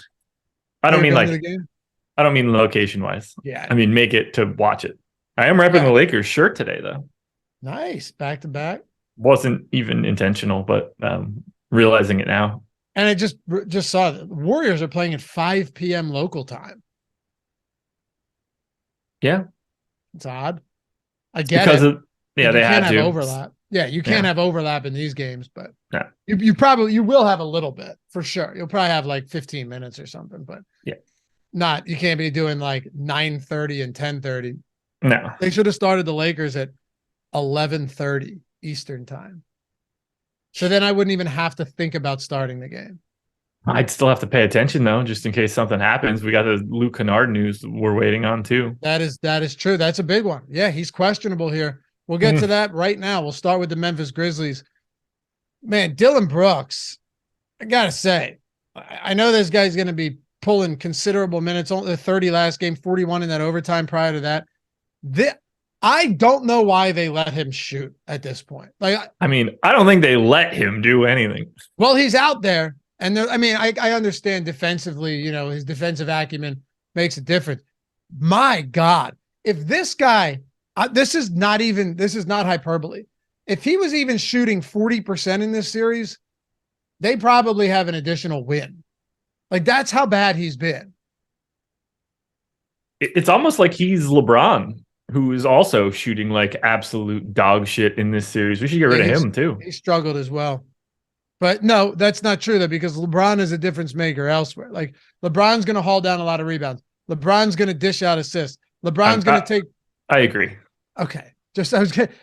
I don't mean location wise. Yeah. I mean, make it to watch it. I am repping the Lakers shirt today though. Nice. Back to back. Wasn't even intentional, but realizing it now. And I just saw that the Warriors are playing at 5 p.m. local time. Yeah. It's odd. I get because it. They had to. Overlap. Yeah, you can't have overlap in these games, but yeah. you will have a little bit for sure. You'll probably have like 15 minutes or something, but you can't be doing like 9:30 and 10:30. No. They should have started the Lakers at 11:30 Eastern time. So then I wouldn't even have to think about starting the game. I'd still have to pay attention though, just in case something happens. We got the Luke Kennard news we're waiting on too. That is true. That's a big one. Yeah, he's questionable here. We'll get to that right now. We'll start with the Memphis Grizzlies. Man, Dillon Brooks, I got to say, I know this guy's going to be pulling considerable minutes, only 30 last game, 41 in that overtime prior to that. I don't know why they let him shoot at this point. I don't think they let him do anything. Well, he's out there, and I understand defensively, his defensive acumen makes a difference. My God, if this guy, this is not hyperbole. If he was even shooting 40% in this series, they probably have an additional win. Like, that's how bad he's been. It's almost like he's LeBron, who is also shooting like absolute dog shit in this series. We should get rid of him too. He struggled as well. But no, that's not true though, because LeBron is a difference maker elsewhere. Like, LeBron's going to haul down a lot of rebounds. LeBron's going to dish out assists. LeBron's going to take. I agree. Okay.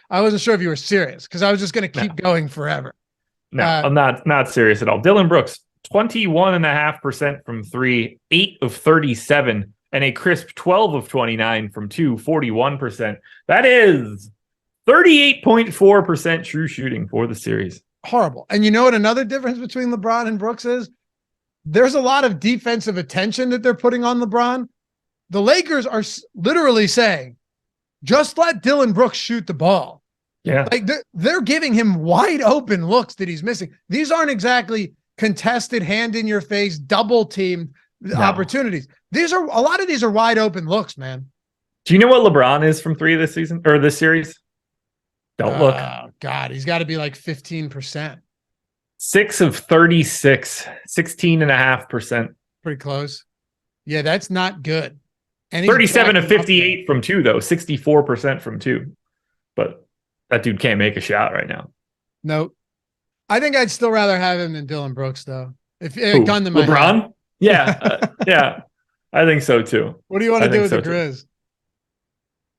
I wasn't sure if you were serious because I was just going to keep going forever. No, I'm not serious at all. Dillon Brooks, 21.5% from 3, 8 of 37, and a crisp 12 of 29 from 2, 41%. That is 38.4% true shooting for the series. Horrible. And you know what another difference between LeBron and Brooks is? There's a lot of defensive attention that they're putting on LeBron. The Lakers are literally saying, just let Dillon Brooks shoot the ball. Yeah. Like they're giving him wide open looks that he's missing. These aren't exactly contested, hand in your face, double team opportunities. A lot of these are wide open looks, man. Do you know what LeBron is from 3 this season or this series? Don't look. Oh God, he's got to be like 15%. 6 of 36, 16.5%. Pretty close. Yeah, that's not good. And 37 of 58 from 2, though, 64% from 2. But that dude can't make a shot right now. Nope. I think I'd still rather have him than Dillon Brooks, though. If gun to my LeBron? head. Yeah. Yeah. I think so, too. What do you want to do with the Grizz?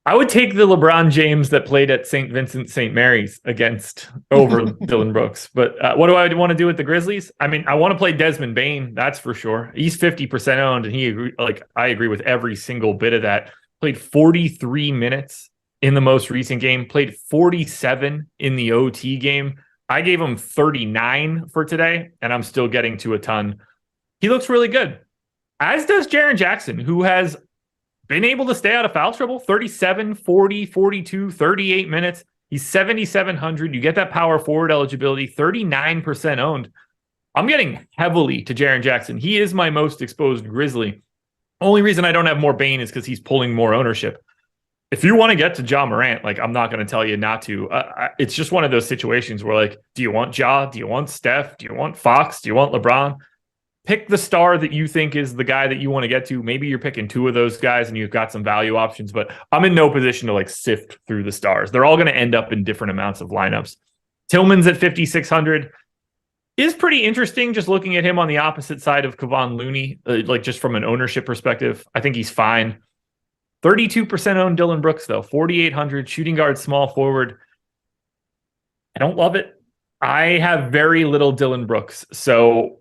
I would take the LeBron James that played at St. Vincent St. Mary's over Dillon Brooks. But what do I want to do with the Grizzlies? I mean, I want to play Desmond Bane, that's for sure. He's 50% owned, and I agree with every single bit of that. Played 43 minutes in the most recent game, played 47 in the OT game. I gave him 39 for today, and I'm still getting to a ton. He looks really good, as does Jaren Jackson, who has been able to stay out of foul trouble. 37, 40, 42, 38 minutes. He's 7,700. You get that power forward eligibility, 39% owned. I'm getting heavily to Jaren Jackson. He is my most exposed Grizzly. Only reason I don't have more Bane is because he's pulling more ownership. If you want to get to Ja Morant, I'm not going to tell you not to. It's just one of those situations where, do you want Ja? Do you want Steph? Do you want Fox? Do you want LeBron? Pick the star that you think is the guy that you want to get to. Maybe you're picking 2 of those guys and you've got some value options, but I'm in no position to sift through the stars. They're all going to end up in different amounts of lineups. Tillman's at 5,600 is pretty interesting. Just looking at him on the opposite side of Kevon Looney, just from an ownership perspective, I think he's fine. 32% owned Dillon Brooks though, 4,800 shooting guard, small forward. I don't love it. I have very little Dillon Brooks. So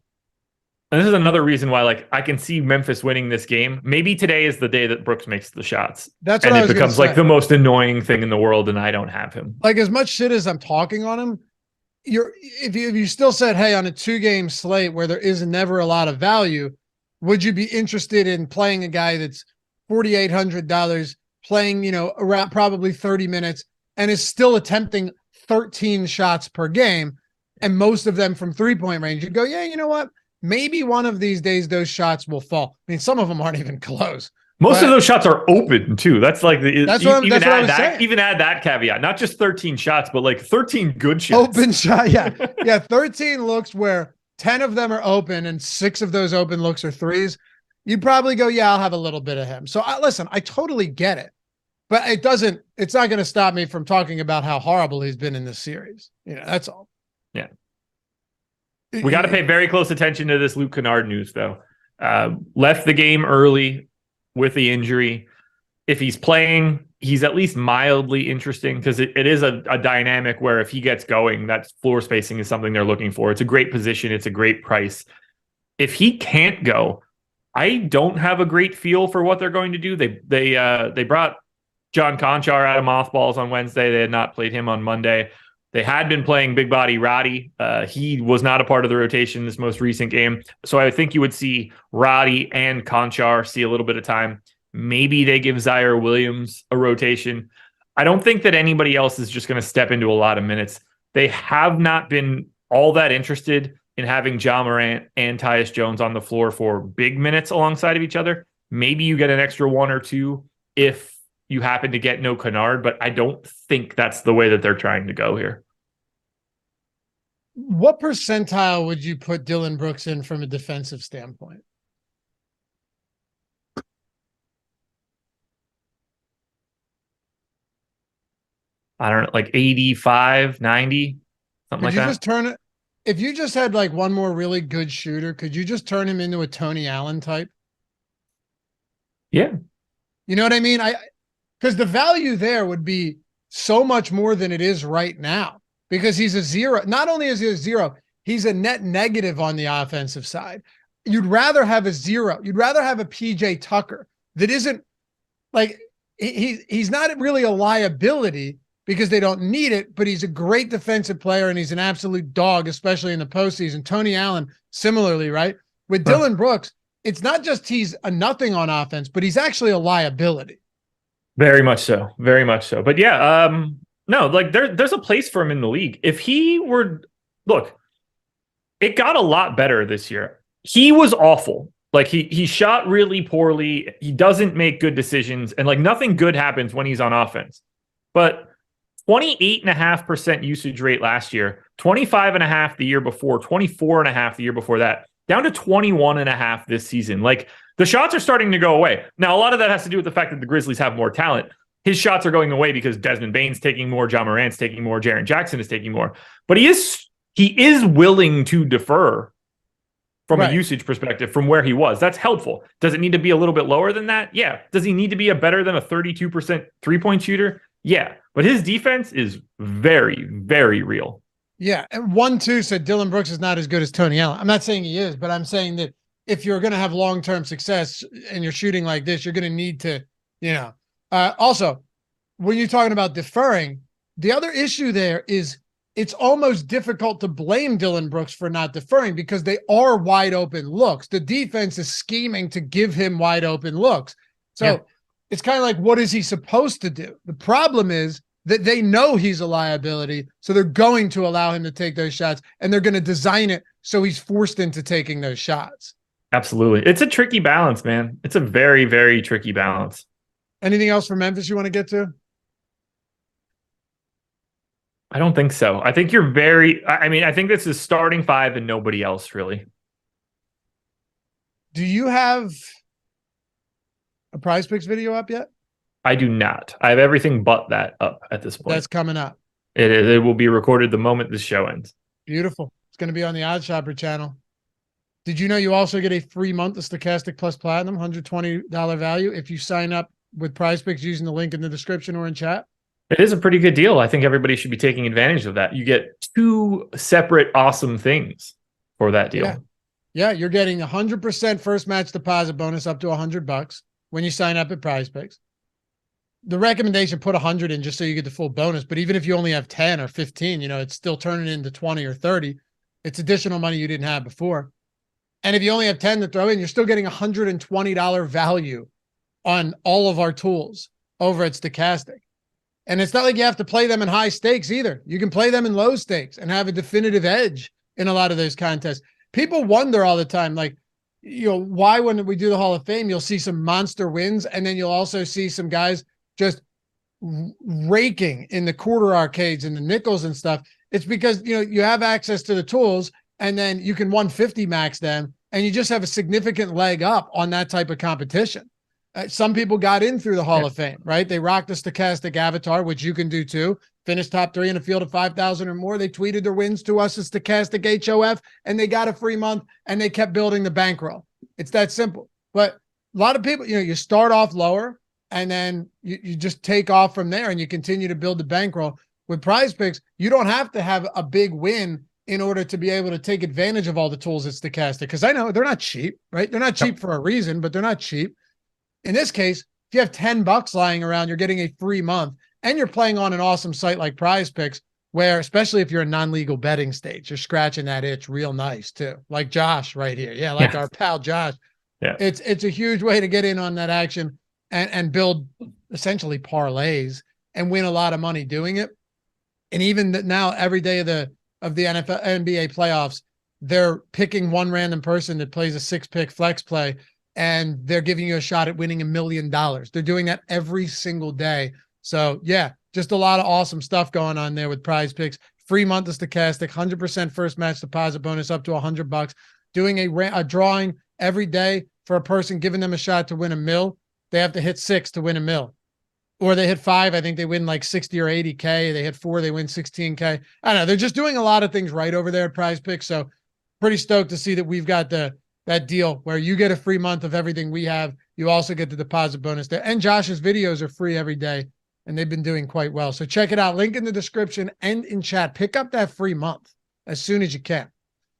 And this is another reason why, like, I can see Memphis winning this game. Maybe today is the day that Brooks makes the shots. That's what I was it becomes like the most annoying thing in the world, and I don't have him. Like, as much shit as I'm talking on him, if you still said, hey, on a 2-game slate where there is never a lot of value, would you be interested in playing a guy that's $4,800 playing, around probably 30 minutes and is still attempting 13 shots per game and most of them from 3-point range? You go, yeah, you know what? Maybe one of these days those shots will fall. I mean, some of them aren't even close. Most of those shots are open too. That's like that's what I was saying. Even add that caveat, not just 13 shots, but like 13 good shots. Open shot, yeah, yeah. 13 looks where 10 of them are open and 6 of those open looks are threes. You'd probably go, yeah, I'll have a little bit of him. So listen, I totally get it, but it's not going to stop me from talking about how horrible he's been in this series. That's all. Yeah. We got to pay very close attention to this Luke Kennard news though. Left the game early with the injury. If he's playing, he's at least mildly interesting because it is a dynamic where if he gets going, that floor spacing is something they're looking for. It's a great position. It's a great price. If he can't go, I don't have a great feel for what they're going to do. They brought John Conchar out of mothballs on Wednesday. They had not played him on Monday. They had been playing big body Roddy. He was not a part of the rotation this most recent game. So I think you would see Roddy and Conchar see a little bit of time. Maybe they give Zaire Williams a rotation. I don't think that anybody else is just going to step into a lot of minutes. They have not been all that interested in having Ja Morant and Tyus Jones on the floor for big minutes alongside of each other. Maybe you get an extra 1 or 2 if you happen to get no Kennard, but I don't think that's the way that they're trying to go here. What percentile would you put Dillon Brooks in from a defensive standpoint? I don't know, like 85, 90, something like that. Just turn it? If you just had like one more really good shooter, could you just turn him into a Tony Allen type? Yeah. You know what I mean? Because the value there would be so much more than it is right now because he's a zero. Not only is he a zero, he's a net negative on the offensive side. You'd rather have a zero. You'd rather have a PJ Tucker that isn't like he's not really a liability because they don't need it, but he's a great defensive player and he's an absolute dog, especially in the postseason. Tony Allen, similarly, right? With Dillon Brooks, it's not just he's a nothing on offense, but he's actually a liability. Very much so. Very much so. But yeah, no, like there's a place for him in the league. If he were, look, it got a lot better this year. He was awful. Like he shot really poorly. He doesn't make good decisions. And like nothing good happens when he's on offense. But 28.5% usage rate last year, 25.5 the year before, 24.5 the year before that, down to 21.5 this season. Like the shots are starting to go away. Now, a lot of that has to do with the fact that the Grizzlies have more talent. His shots are going away because Desmond Bane's taking more, Ja Morant's taking more, Jaren Jackson is taking more. But he is willing to defer from a usage perspective from where he was. That's helpful. Does it need to be a little bit lower than that? Yeah. Does he need to be better than a 32% three-point shooter? Yeah. But his defense is very, very real. Yeah. And 1-2 said Dillon Brooks is not as good as Tony Allen. I'm not saying he is, but I'm saying that if you're going to have long-term success and you're shooting like this, you're going to need to, also, when you're talking about deferring, the other issue there is it's almost difficult to blame Dillon Brooks for not deferring because they are wide open looks. The defense is scheming to give him wide open looks. So it's kind of like, what is he supposed to do? The problem is that they know he's a liability, so they're going to allow him to take those shots, and they're going to design it so he's forced into taking those shots. Absolutely. It's a tricky balance, man. It's a very, very tricky balance. Anything else from Memphis you want to get to? I don't think so. I think I think this is starting 5 and nobody else really. Do you have a Prize Picks video up yet? I do not. I have everything but that up at this point. That's coming up. It will be recorded the moment this show ends. Beautiful. It's going to be on the Odd Shopper channel. Did you know you also get a free month of Stokastic Plus Platinum, $120 value, if you sign up with Prize Picks using the link in the description or in chat? It is a pretty good deal. I think everybody should be taking advantage of that. You get 2 separate awesome things for that deal. Yeah, you're getting 100% first match deposit bonus up to $100 when you sign up at Prize Picks. The recommendation, put 100 in just so you get the full bonus. But even if you only have 10 or 15, it's still turning into 20 or 30. It's additional money you didn't have before. And if you only have 10 to throw in, you're still getting $120 value on all of our tools over at Stokastic. And it's not like you have to play them in high stakes either. You can play them in low stakes and have a definitive edge in a lot of those contests. People wonder all the time, like, why when we do the Hall of Fame, you'll see some monster wins, and then you'll also see some guys just raking in the quarter arcades and the nickels and stuff. It's because, you have access to the tools, and then you can 150 max them, and you just have a significant leg up on that type of competition. Some people got in through the Hall of Fame, right? They rocked the Stokastic avatar, which you can do too. Finished top 3 in a field of 5,000 or more. They tweeted their wins to us as Stokastic HOF, and they got a free month, and they kept building the bankroll. It's that simple. But a lot of people, you start off lower, and then you just take off from there, and you continue to build the bankroll. With Prize Picks, you don't have to have a big win in order to be able to take advantage of all the tools at Stokastic, because I know they're not cheap, right? They're not cheap for a reason, but they're not cheap. In this case, if you have $10 lying around, you're getting a free month, and you're playing on an awesome site like Prize Picks, where, especially if you're in non-legal betting states, you're scratching that itch real nice too. Like Josh right here. Yeah. Like our pal Josh. Yeah. It's a huge way to get in on that action and build essentially parlays and win a lot of money doing it. And even now, every day of the NFL NBA playoffs, they're picking one random person that plays a 6-pick flex play, and they're giving you a shot at winning $1 million. They're doing that every single day. So yeah, just a lot of awesome stuff going on there with Prize Picks. Free month of Stokastic, 100% first match deposit bonus up to $100. Doing a drawing every day for a person, giving them a shot to win $1 million. They have to hit 6 to win $1 million. Or they hit 5, I think they win like 60 or 80K. They hit 4, they win 16K. I don't know. They're just doing a lot of things right over there at Prize Picks. So pretty stoked to see that we've got that deal where you get a free month of everything we have. You also get the deposit bonus there. And Josh's videos are free every day, and they've been doing quite well. So check it out. Link in the description and in chat. Pick up that free month as soon as you can.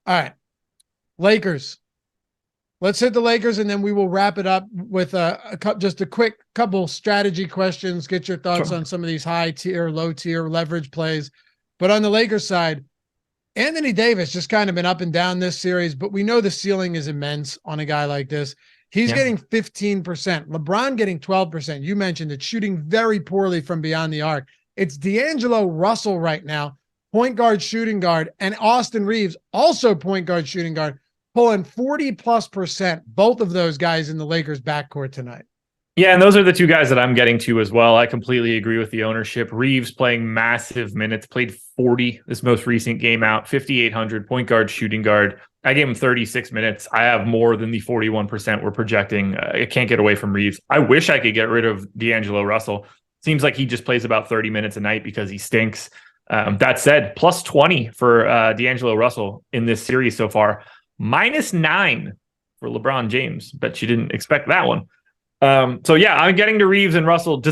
All right. Lakers. Let's hit the Lakers, and then we will wrap it up with just a quick couple strategy questions. Get your thoughts on some of these high tier, low tier leverage plays. But on the Lakers side, Anthony Davis just kind of been up and down this series, but we know the ceiling is immense on a guy like this. He's getting 15%. LeBron getting 12%. You mentioned it, shooting very poorly from beyond the arc. It's D'Angelo Russell right now, point guard, shooting guard, and Austin Reeves, also point guard, shooting guard, pulling 40+%, both of those guys in the Lakers backcourt tonight. Yeah, and those are the two guys that I'm getting to as well. I completely agree with the ownership. Reeves playing massive minutes, played 40 this most recent game out, 5,800, point guard, shooting guard. I gave him 36 minutes. I have more than the 41% we're projecting. I can't get away from Reeves. I wish I could get rid of D'Angelo Russell. Seems like he just plays about 30 minutes a night because he stinks. That said, plus 20 for D'Angelo Russell in this series so far. -9 for LeBron James. Bet you didn't expect that one. So yeah, I'm getting to Reeves and Russell. Do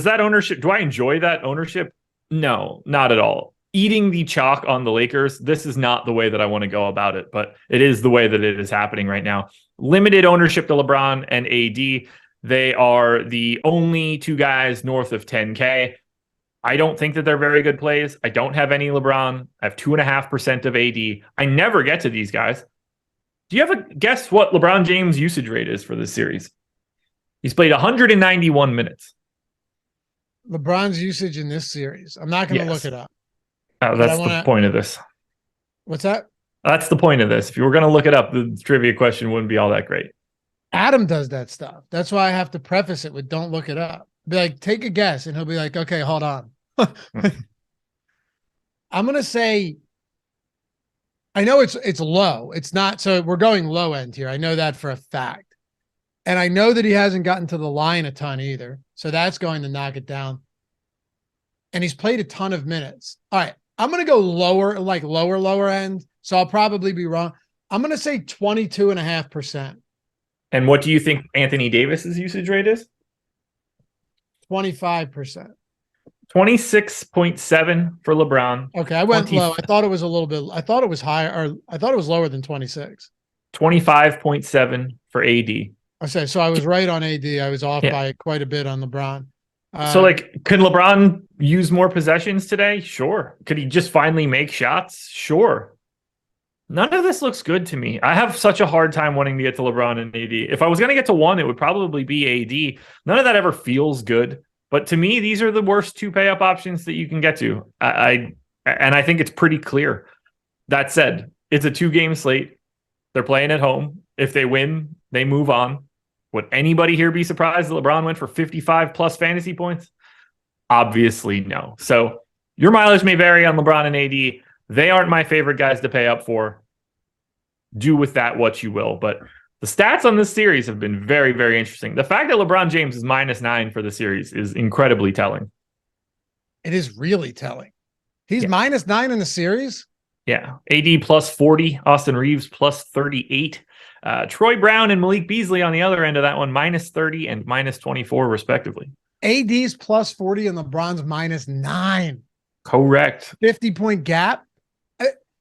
I enjoy that ownership? No, not at all. Eating the chalk on the Lakers, this is not the way that I want to go about it, but it is the way that it is happening right now. Limited ownership to LeBron and AD. They are the only two guys north of 10K. I don't think that they're very good plays. I don't have any LeBron. I have 2.5% of AD. I never get to these guys. Do you have a guess what LeBron James' usage rate is for this series? He's played 191 minutes. LeBron's usage in this series. I'm not going to look it up. Oh, that's the point of this. What's that? That's the point of this. If you were going to look it up, the trivia question wouldn't be all that great. Adam does that stuff. That's why I have to preface it with don't look it up. Be like, take a guess. And he'll be like, okay, hold on. I'm going to say, I know it's low. It's not. So we're going low end here. I know that for a fact. And I know that he hasn't gotten to the line a ton either. So that's going to knock it down. And he's played a ton of minutes. All right. I'm going to go lower, like lower end. So I'll probably be wrong. I'm going to say 22.5%. And what do you think Anthony Davis's usage rate is? 25%. 26.7 for LeBron. Okay. I went low. I thought it was a little bit, I thought it was higher, or I thought it was lower than 26. 25.7 for AD. Okay, so I was right on AD. I was off by quite a bit on LeBron. So, can LeBron use more possessions today? Sure. Could he just finally make shots? Sure. None of this looks good to me. I have such a hard time wanting to get to LeBron and AD. If I was going to get to one, it would probably be AD. None of that ever feels good. But to me, these are the worst two pay-up options that you can get to. And I think it's pretty clear. That said, it's a 2-game slate. They're playing at home. If they win, they move on. Would anybody here be surprised that LeBron went for 55 plus fantasy points? Obviously, no. So your mileage may vary on LeBron and AD. They aren't my favorite guys to pay up for. Do with that what you will. But the stats on this series have been very, very interesting. The fact that LeBron James is -9 for the series is incredibly telling. It is really telling. He's -9 in the series? Yeah. AD +40, Austin Reeves +38. Troy Brown and Malik Beasley on the other end of that one, -30 and -24, respectively. AD's +40 and LeBron's -9. Correct. 50-point gap,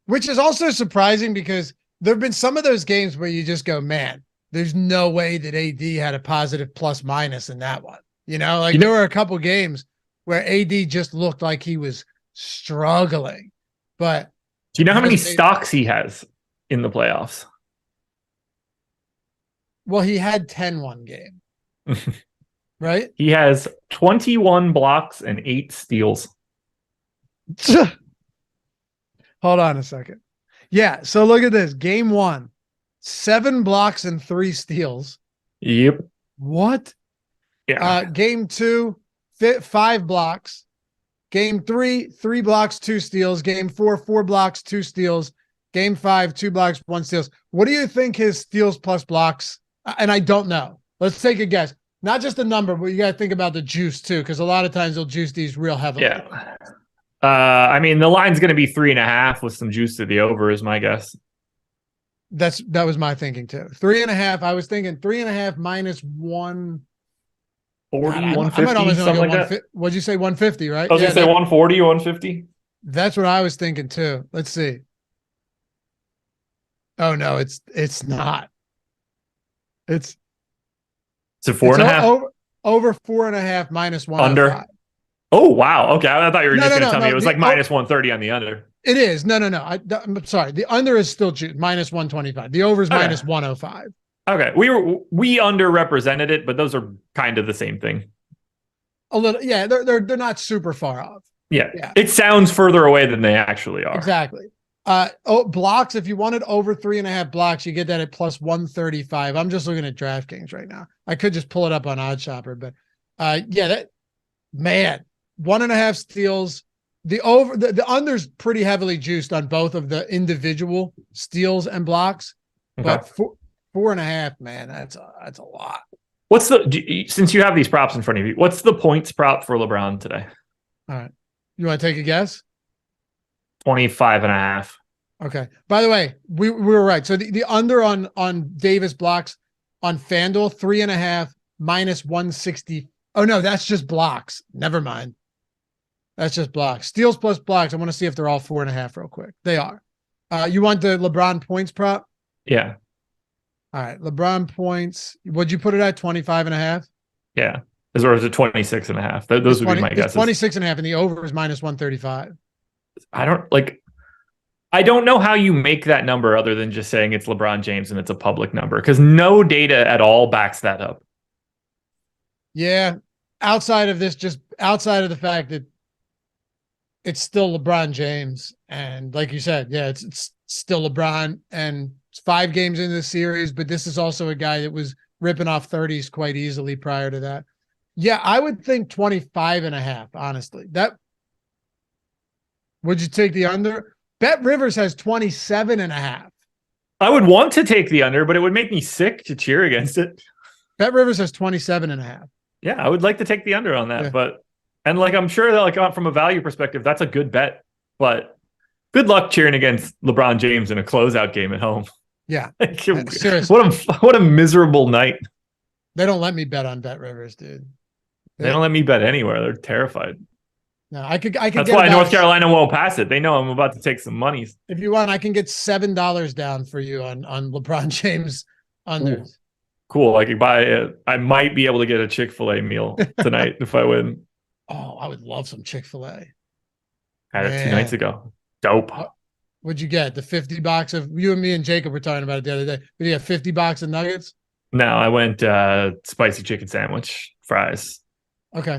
which is also surprising because there have been some of those games where you just go, man, there's no way that AD had a positive plus-minus in that one. There were a couple games where AD just looked like he was struggling. But do you know how many stocks he has in the playoffs? Well, he had 10 one game, right? He has 21 blocks and 8 steals. Hold on a second. Yeah, so look at this. Game 1, 7 blocks and 3 steals. Yep. What? Yeah. Game 2, 5 blocks. Game 3, 3 blocks, 2 steals. Game 4, 4 blocks, 2 steals. Game 5, 2 blocks, 1 steals. What do you think his steals plus blocks? And I don't know. Let's take a guess. Not just the number, but you got to think about the juice too, because a lot of times they'll juice these real heavily. Yeah. The line's going to be 3.5 with some juice to the over is my guess. That was my thinking too. 3.5. I was thinking 3.5 minus 140, 150, something like that. What'd you say? 150, right? I was going to say 140 or 150. That's what I was thinking too. Let's see. Oh no, it's not. It's a 4.5 over 4.5 minus 1 under. Oh wow. Okay, I thought you were just going to tell me it was like minus 130 on the under. It is. No. I'm sorry. The under is still minus 125. The over is minus 105. Okay, we underrepresented it, but those are kind of the same thing. A little, yeah. They're not super far off. Yeah. It sounds further away than they actually are. Exactly. Blocks, if you wanted over 3.5 blocks, you get that at plus 135. I'm just looking at DraftKings right now. I could just pull it up on OddsShopper, but that man, 1.5 steals. The under's pretty heavily juiced on both of the individual steals and blocks, but 4.5, man, that's a lot. What's since you have these props in front of you, what's the points prop for LeBron today? All right. You want to take a guess? 25.5. Okay. By the way, we were right. So the under on Davis blocks on FanDuel, 3.5 minus 160. Oh no, that's just blocks. Never mind. That's just blocks. Steals plus blocks. I want to see if they're all 4.5 real quick. They are. You want the LeBron points prop? Yeah. All right. LeBron points. Would you put it at 25.5? Yeah. Or is it 26.5? Those would be my guesses. 26.5 and the over is minus 135. I don't know how you make that number other than just saying it's LeBron James and it's a public number, because no data at all backs that up. Yeah. Outside of the fact that it's still LeBron James. And like you said, yeah, it's still LeBron, and it's 5 games into the series, but this is also a guy that was ripping off 30s quite easily prior to that. Yeah, I would think 25.5, honestly. Would you take the under? Bet Rivers has 27.5. I would want to take the under, but it would make me sick to cheer against it. Bet Rivers has 27.5. Yeah, I would like to take the under on that, and I'm sure that from a value perspective, that's a good bet. But good luck cheering against LeBron James in a closeout game at home. Yeah, seriously. What a miserable night. They don't let me bet on Bet Rivers, dude. They don't let me bet anywhere. They're terrified. No, I could. That's why North Carolina won't pass it. They know I'm about to take some monies. If you want, I can get $7 down for you on LeBron James unders. Cool. I could buy it. I might be able to get a Chick-fil-A meal tonight if I win. Oh, I would love some Chick-fil-A. Had it 2 nights ago. Dope. What'd you get? The 50 box of you and me and Jacob were talking about it the other day. Did you have 50 box of nuggets? No, I went spicy chicken sandwich, fries. Okay.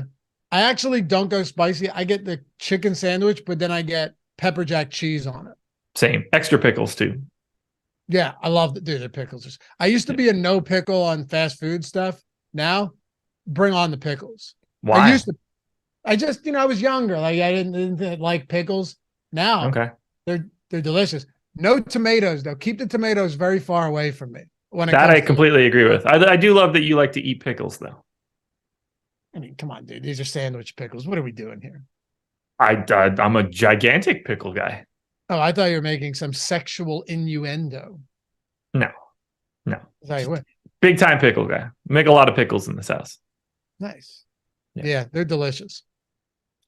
I actually don't go spicy. I get the chicken sandwich, but then I get pepper jack cheese on it. Same. Extra pickles too. Yeah, I love the dude. The pickles. I used to be a no pickle on fast food stuff. Now, bring on the pickles. Why? I just, I was younger. Like I didn't like pickles. Now, okay, they're delicious. No tomatoes though. Keep the tomatoes very far away from me. I completely agree with. I do love that you like to eat pickles though. I mean, come on, dude. These are sandwich pickles. What are we doing here? I'm a gigantic pickle guy. Oh, I thought you were making some sexual innuendo. No. Big time pickle guy. Make a lot of pickles in this house. Nice. Yeah, they're delicious.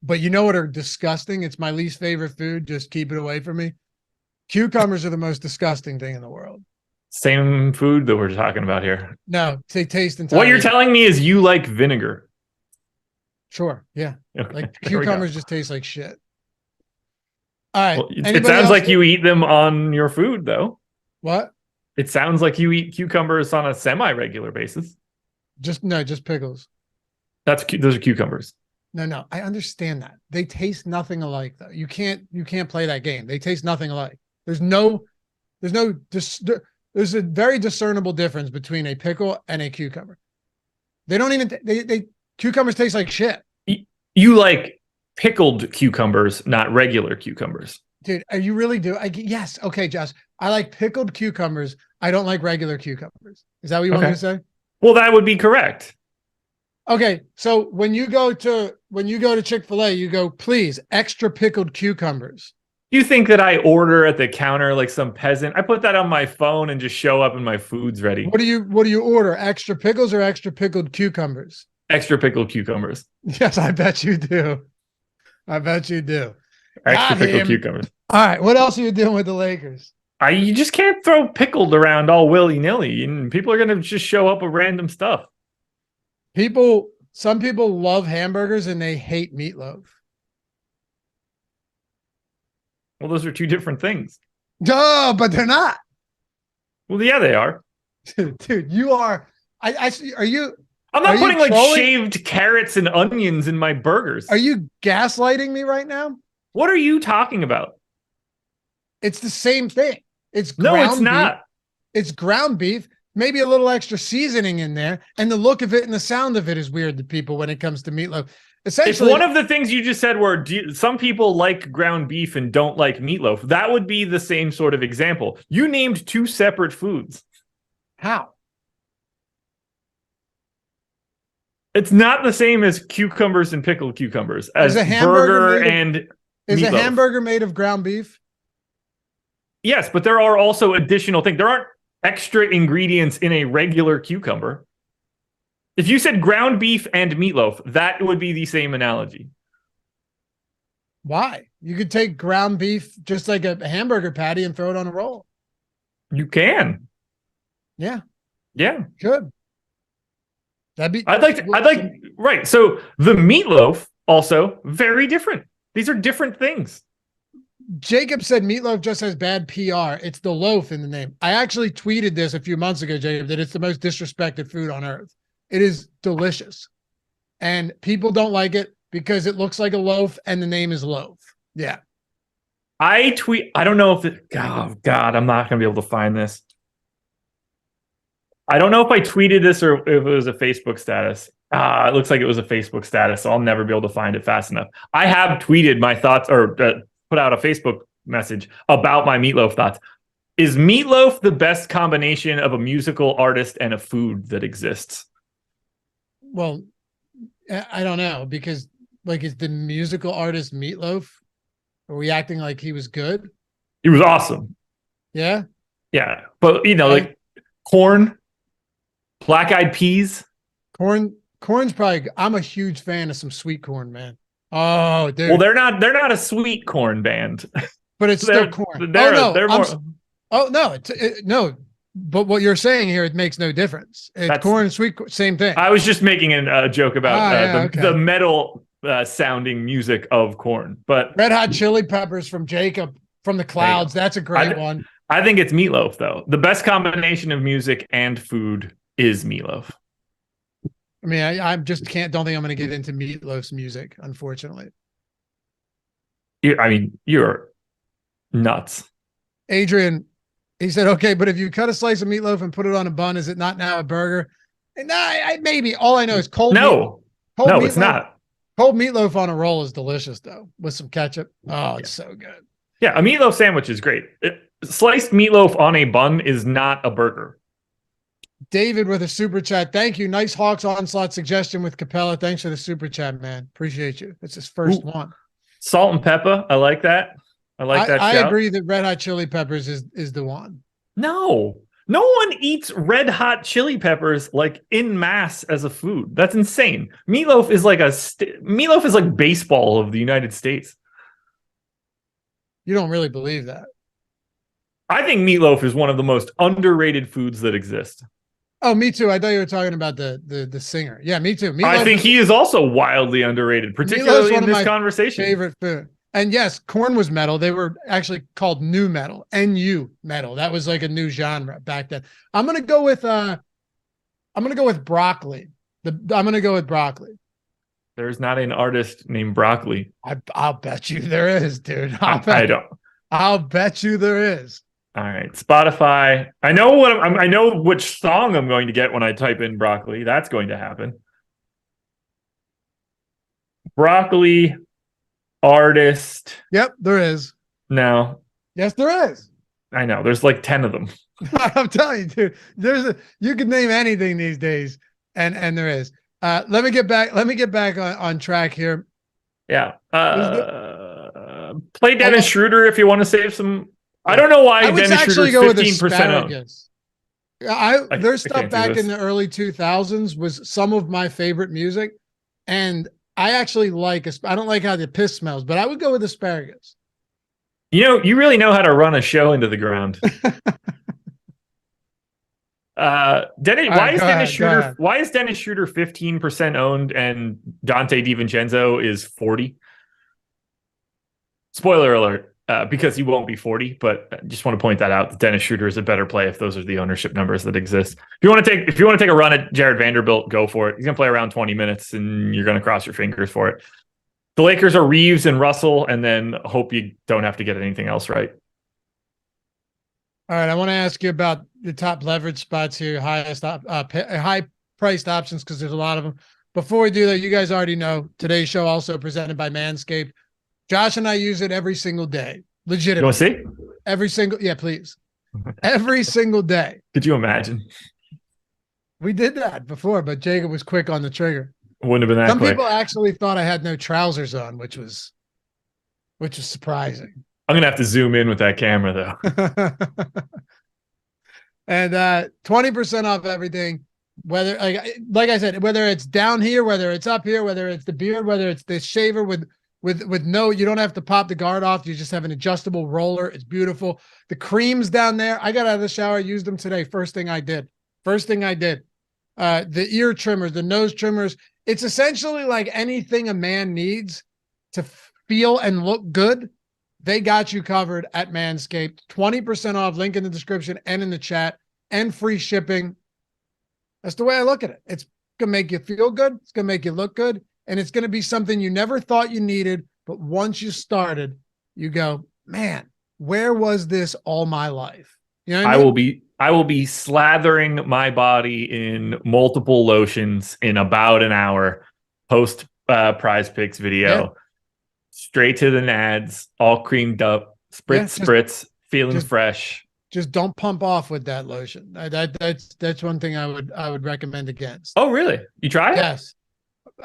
But you know what are disgusting? It's my least favorite food. Just keep it away from me. Cucumbers are the most disgusting thing in the world. Same food that we're talking about here. No, they taste entirely. What you're telling me is you like vinegar. Sure. Yeah. Okay, like cucumbers just taste like shit. All right. Well, it sounds like you eat them on your food, though. What? It sounds like you eat cucumbers on a semi-regular basis. Just pickles. Those are cucumbers. No. I understand that. They taste nothing alike, though. You can't play that game. They taste nothing alike. There's a very discernible difference between a pickle and a cucumber. They don't even cucumbers taste like shit. You like pickled cucumbers, not regular cucumbers. Dude, you really do? Yes. Okay, Josh. I like pickled cucumbers. I don't like regular cucumbers. Is that what you want me to say? Well, that would be correct. Okay, so when you go to Chick-fil-A, you go, please, extra pickled cucumbers. You think that I order at the counter like some peasant? I put that on my phone and just show up and my food's ready. What do you order? Extra pickles or extra pickled cucumbers? Extra pickled cucumbers. Yes, I bet you do. Extra pickled cucumbers. All right, what else are you doing with the Lakers? You just can't throw pickled around all willy-nilly, and people are going to just show up with random stuff. Some people love hamburgers and they hate meatloaf. Well, those are two different things. No, but they're not. Well, yeah, they are. Dude, you are. Are you? I'm not putting like shaved carrots and onions in my burgers. Are you gaslighting me right now? What are you talking about? It's the same thing. It's not. Beef. It's ground beef, maybe a little extra seasoning in there, and the look of it and the sound of it is weird to people when it comes to meatloaf. Essentially, if one of the things you just said were some people like ground beef and don't like meatloaf, that would be the same sort of example. You named two separate foods. How? It's not the same as cucumbers and pickled cucumbers, as burger and Is meatloaf. a hamburger made of ground beef? Yes, but there are also additional things. There aren't extra ingredients in a regular cucumber. If you said ground beef and meatloaf, that would be the same analogy. Why? You could take ground beef just like a hamburger patty and throw it on a roll. You can. Yeah. Yeah. Good. Right. So the meatloaf also very different. These are different things. Jacob said meatloaf just has bad PR. It's the loaf in the name. I actually tweeted this a few months ago, Jacob, that it's the most disrespected food on earth. It is delicious. And people don't like it because it looks like a loaf and the name is loaf. Yeah. I don't know if oh God, I'm not going to be able to find this. I don't know if I tweeted this or if it was a Facebook status. It looks like it was a Facebook status, so I'll never be able to find it fast enough. I have tweeted my thoughts or put out a Facebook message about my meatloaf thoughts. Is meatloaf the best combination of a musical artist and a food that exists? Well, I don't know, because is the musical artist Meatloaf? Are we acting like he was good? He was awesome. Yeah? Yeah. But, like corn, black-eyed peas. Corn's probably, I'm a huge fan of some sweet corn, man. Oh, dude. Well, they're not a sweet corn band, but it's still corn. They're more. No. But what you're saying here, it makes no difference. It's corn and sweet, same thing. I was just making a joke about okay. the metal sounding music of corn. But Red Hot Chili Peppers from Jacob from the Clouds. That's a great one. I think it's meatloaf, though. The best combination of music and food is meatloaf. I mean, I just don't think I'm going to get into Meatloaf's music, unfortunately. You're nuts. Adrian, he said, okay, but if you cut a slice of meatloaf and put it on a bun, is it not now a burger? And maybe. All I know is cold. No, meatloaf, it's not. Cold meatloaf on a roll is delicious, though, with some ketchup. Oh, it's so good. Yeah, a meatloaf sandwich is great. Sliced meatloaf on a bun is not a burger. David with a super chat. Thank you. Nice Hawks onslaught suggestion with Capella. Thanks for the super chat, man. Appreciate you. It's his first one. Salt and pepper. I like that. I agree that Red Hot Chili Peppers is the one. No one eats Red Hot Chili Peppers like in mass as a food. That's insane. Meatloaf is like baseball of the United States. You don't really believe that. I think meatloaf is one of the most underrated foods that exist. Oh, me too. I thought you were talking about the singer. Yeah, me too. I think he is also wildly underrated, particularly in this conversation. Favorite food. And yes, corn was metal. They were actually called nu metal, NU metal. That was like a new genre back then. I'm gonna go with broccoli. I'm gonna go with broccoli. There's not an artist named Broccoli. I'll bet you there is, dude. I'll bet you there is. All right, Spotify. I know which song I'm going to get when I type in broccoli. That's going to happen. Broccoli artist. Yep, there is. No. Yes, there is. I know. There's like 10 of them. I'm telling you, dude. You can name anything these days, and there is. Let me get back on track here. Yeah. Play Dennis Schroeder if you want to save some. I don't know why Dennis Schroeder is 15% owned. Their stuff back in the early 2000s was some of my favorite music, and I actually I don't like how the piss smells, but I would go with asparagus. You really know how to run a show into the ground. Why is Dennis Schroeder 15% owned and Dante DiVincenzo is 40? Spoiler alert. Because he won't be 40, but I just want to point that out. Dennis Schroeder is a better play if those are the ownership numbers that exist. If you want to take a run at Jared Vanderbilt, go for it. He's gonna play around 20 minutes, and you're gonna cross your fingers for it. The Lakers are Reeves and Russell, and then hope you don't have to get anything else right. All right, I want to ask you about the top leverage spots here, high priced options, because there's a lot of them. Before we do that, you guys already know today's show also presented by Manscaped. Josh and I use it every single day. Legitimately. You want to see? Yeah, please. Every single day. Could you imagine? We did that before, but Jacob was quick on the trigger. Wouldn't have been that quick. Some people actually thought I had no trousers on, which was surprising. I'm going to have to zoom in with that camera, though. And 20% off everything. Whether, like I said, whether it's down here, whether it's up here, whether it's the beard, whether it's the shaver with no, you don't have to pop the guard off. You just have an adjustable roller. It's beautiful. The creams down there, I got out of the shower, used them today. First thing I did. The ear trimmers, the nose trimmers. It's essentially like anything a man needs to feel and look good. They got you covered at Manscaped. 20% off, link in the description and in the chat, and free shipping. That's the way I look at it. It's going to make you feel good. It's going to make you look good. And it's going to be something you never thought you needed, but once you started, you go, man, where was this all my life? You know what I mean? I will be slathering my body in multiple lotions in about an hour post Prize Picks video. Yeah. Straight to the nads, all creamed up, spritz, feeling fresh. Just don't pump off with that lotion. That's one thing I would recommend against. Oh, really? You tried it? Yes.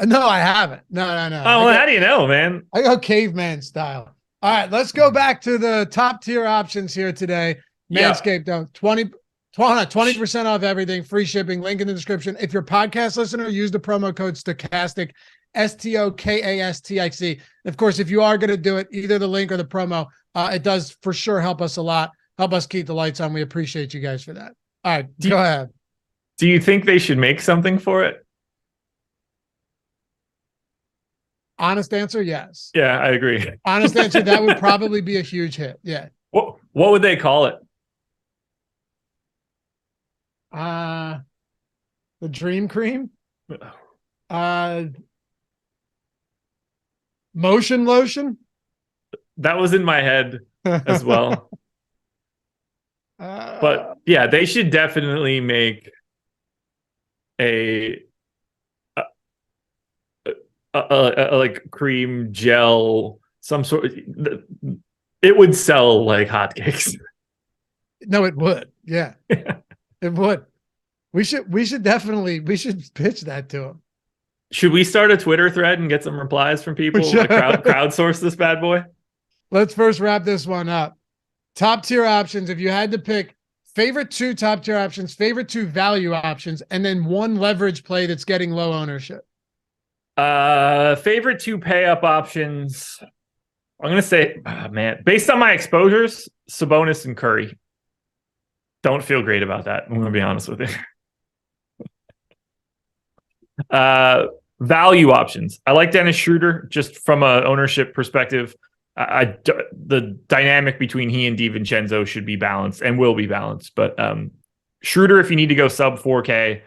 No, I haven't. No. Oh, how do you know, man? I go caveman style. All right, let's go back to the top tier options here today. Manscaped, 20% off everything, free shipping, link in the description. If you're a podcast listener, use the promo code Stokastic Stokastic. Of course, if you are going to do it, either the link or the promo, it does for sure help us a lot. Help us keep the lights on. We appreciate you guys for that. All right, go ahead. Do you think they should make something for it? Honest answer, yes. Yeah, I agree. Honest answer, that would probably be a huge hit. Yeah. What would they call it? The Dream Cream? Motion Lotion? That was in my head as well. But yeah, they should definitely make a like cream gel, some sort. It would sell like hotcakes. No, it would. Yeah, it would. We should pitch that to them. Should we start a Twitter thread and get some replies from people? Like crowdsource this bad boy. Let's first wrap this one up. Top tier options. If you had to pick favorite 2 top tier options, favorite 2 value options, and then 1 leverage play that's getting low ownership. Favorite 2 pay up options. I'm going to say, based on my exposures, Sabonis and Curry. Don't feel great about that. I'm going to be honest with you. Value options. I like Dennis Schroeder just from a ownership perspective. The dynamic between he and DiVincenzo should be balanced and will be balanced. But Schroeder, if you need to go sub 4K,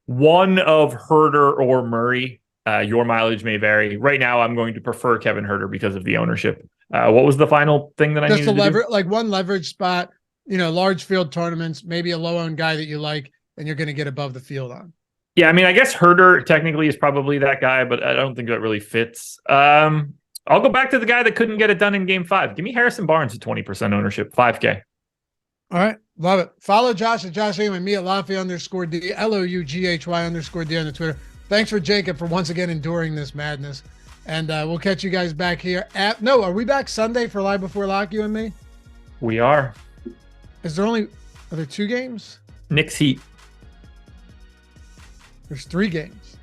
one of Herter or Murray. Your mileage may vary. Right now, I'm going to prefer Kevin Herter because of the ownership. What was the final thing that I needed to do? Like one leverage spot, large field tournaments, maybe a low-owned guy that you like, and you're going to get above the field on. Yeah, I mean, I guess Herter technically is probably that guy, but I don't think that really fits. I'll go back to the guy that couldn't get it done in Game 5. Give me Harrison Barnes at 20% ownership, 5K. All right, love it. Follow Josh at Josh Engleman, me at Laffy _D, LOUGHY_ on the Twitter. Thanks for Jacob for once again enduring this madness. And we'll catch you guys back here. Are we back Sunday for Live Before Lock, you and me? We are. Are there 2 games? Knicks Heat. There's 3 games.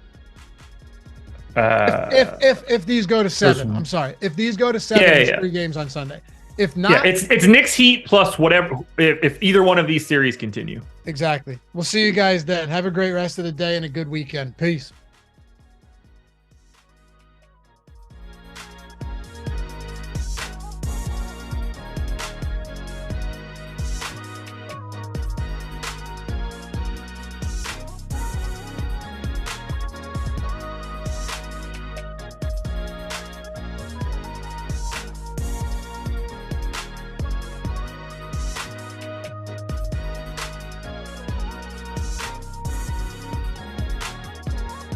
If these go to 7, I'm sorry. If these go to 7, there's 3 games on Sunday. If not, it's Knicks Heat plus whatever. If either one of these series continue. Exactly. We'll see you guys then. Have a great rest of the day and a good weekend. Peace.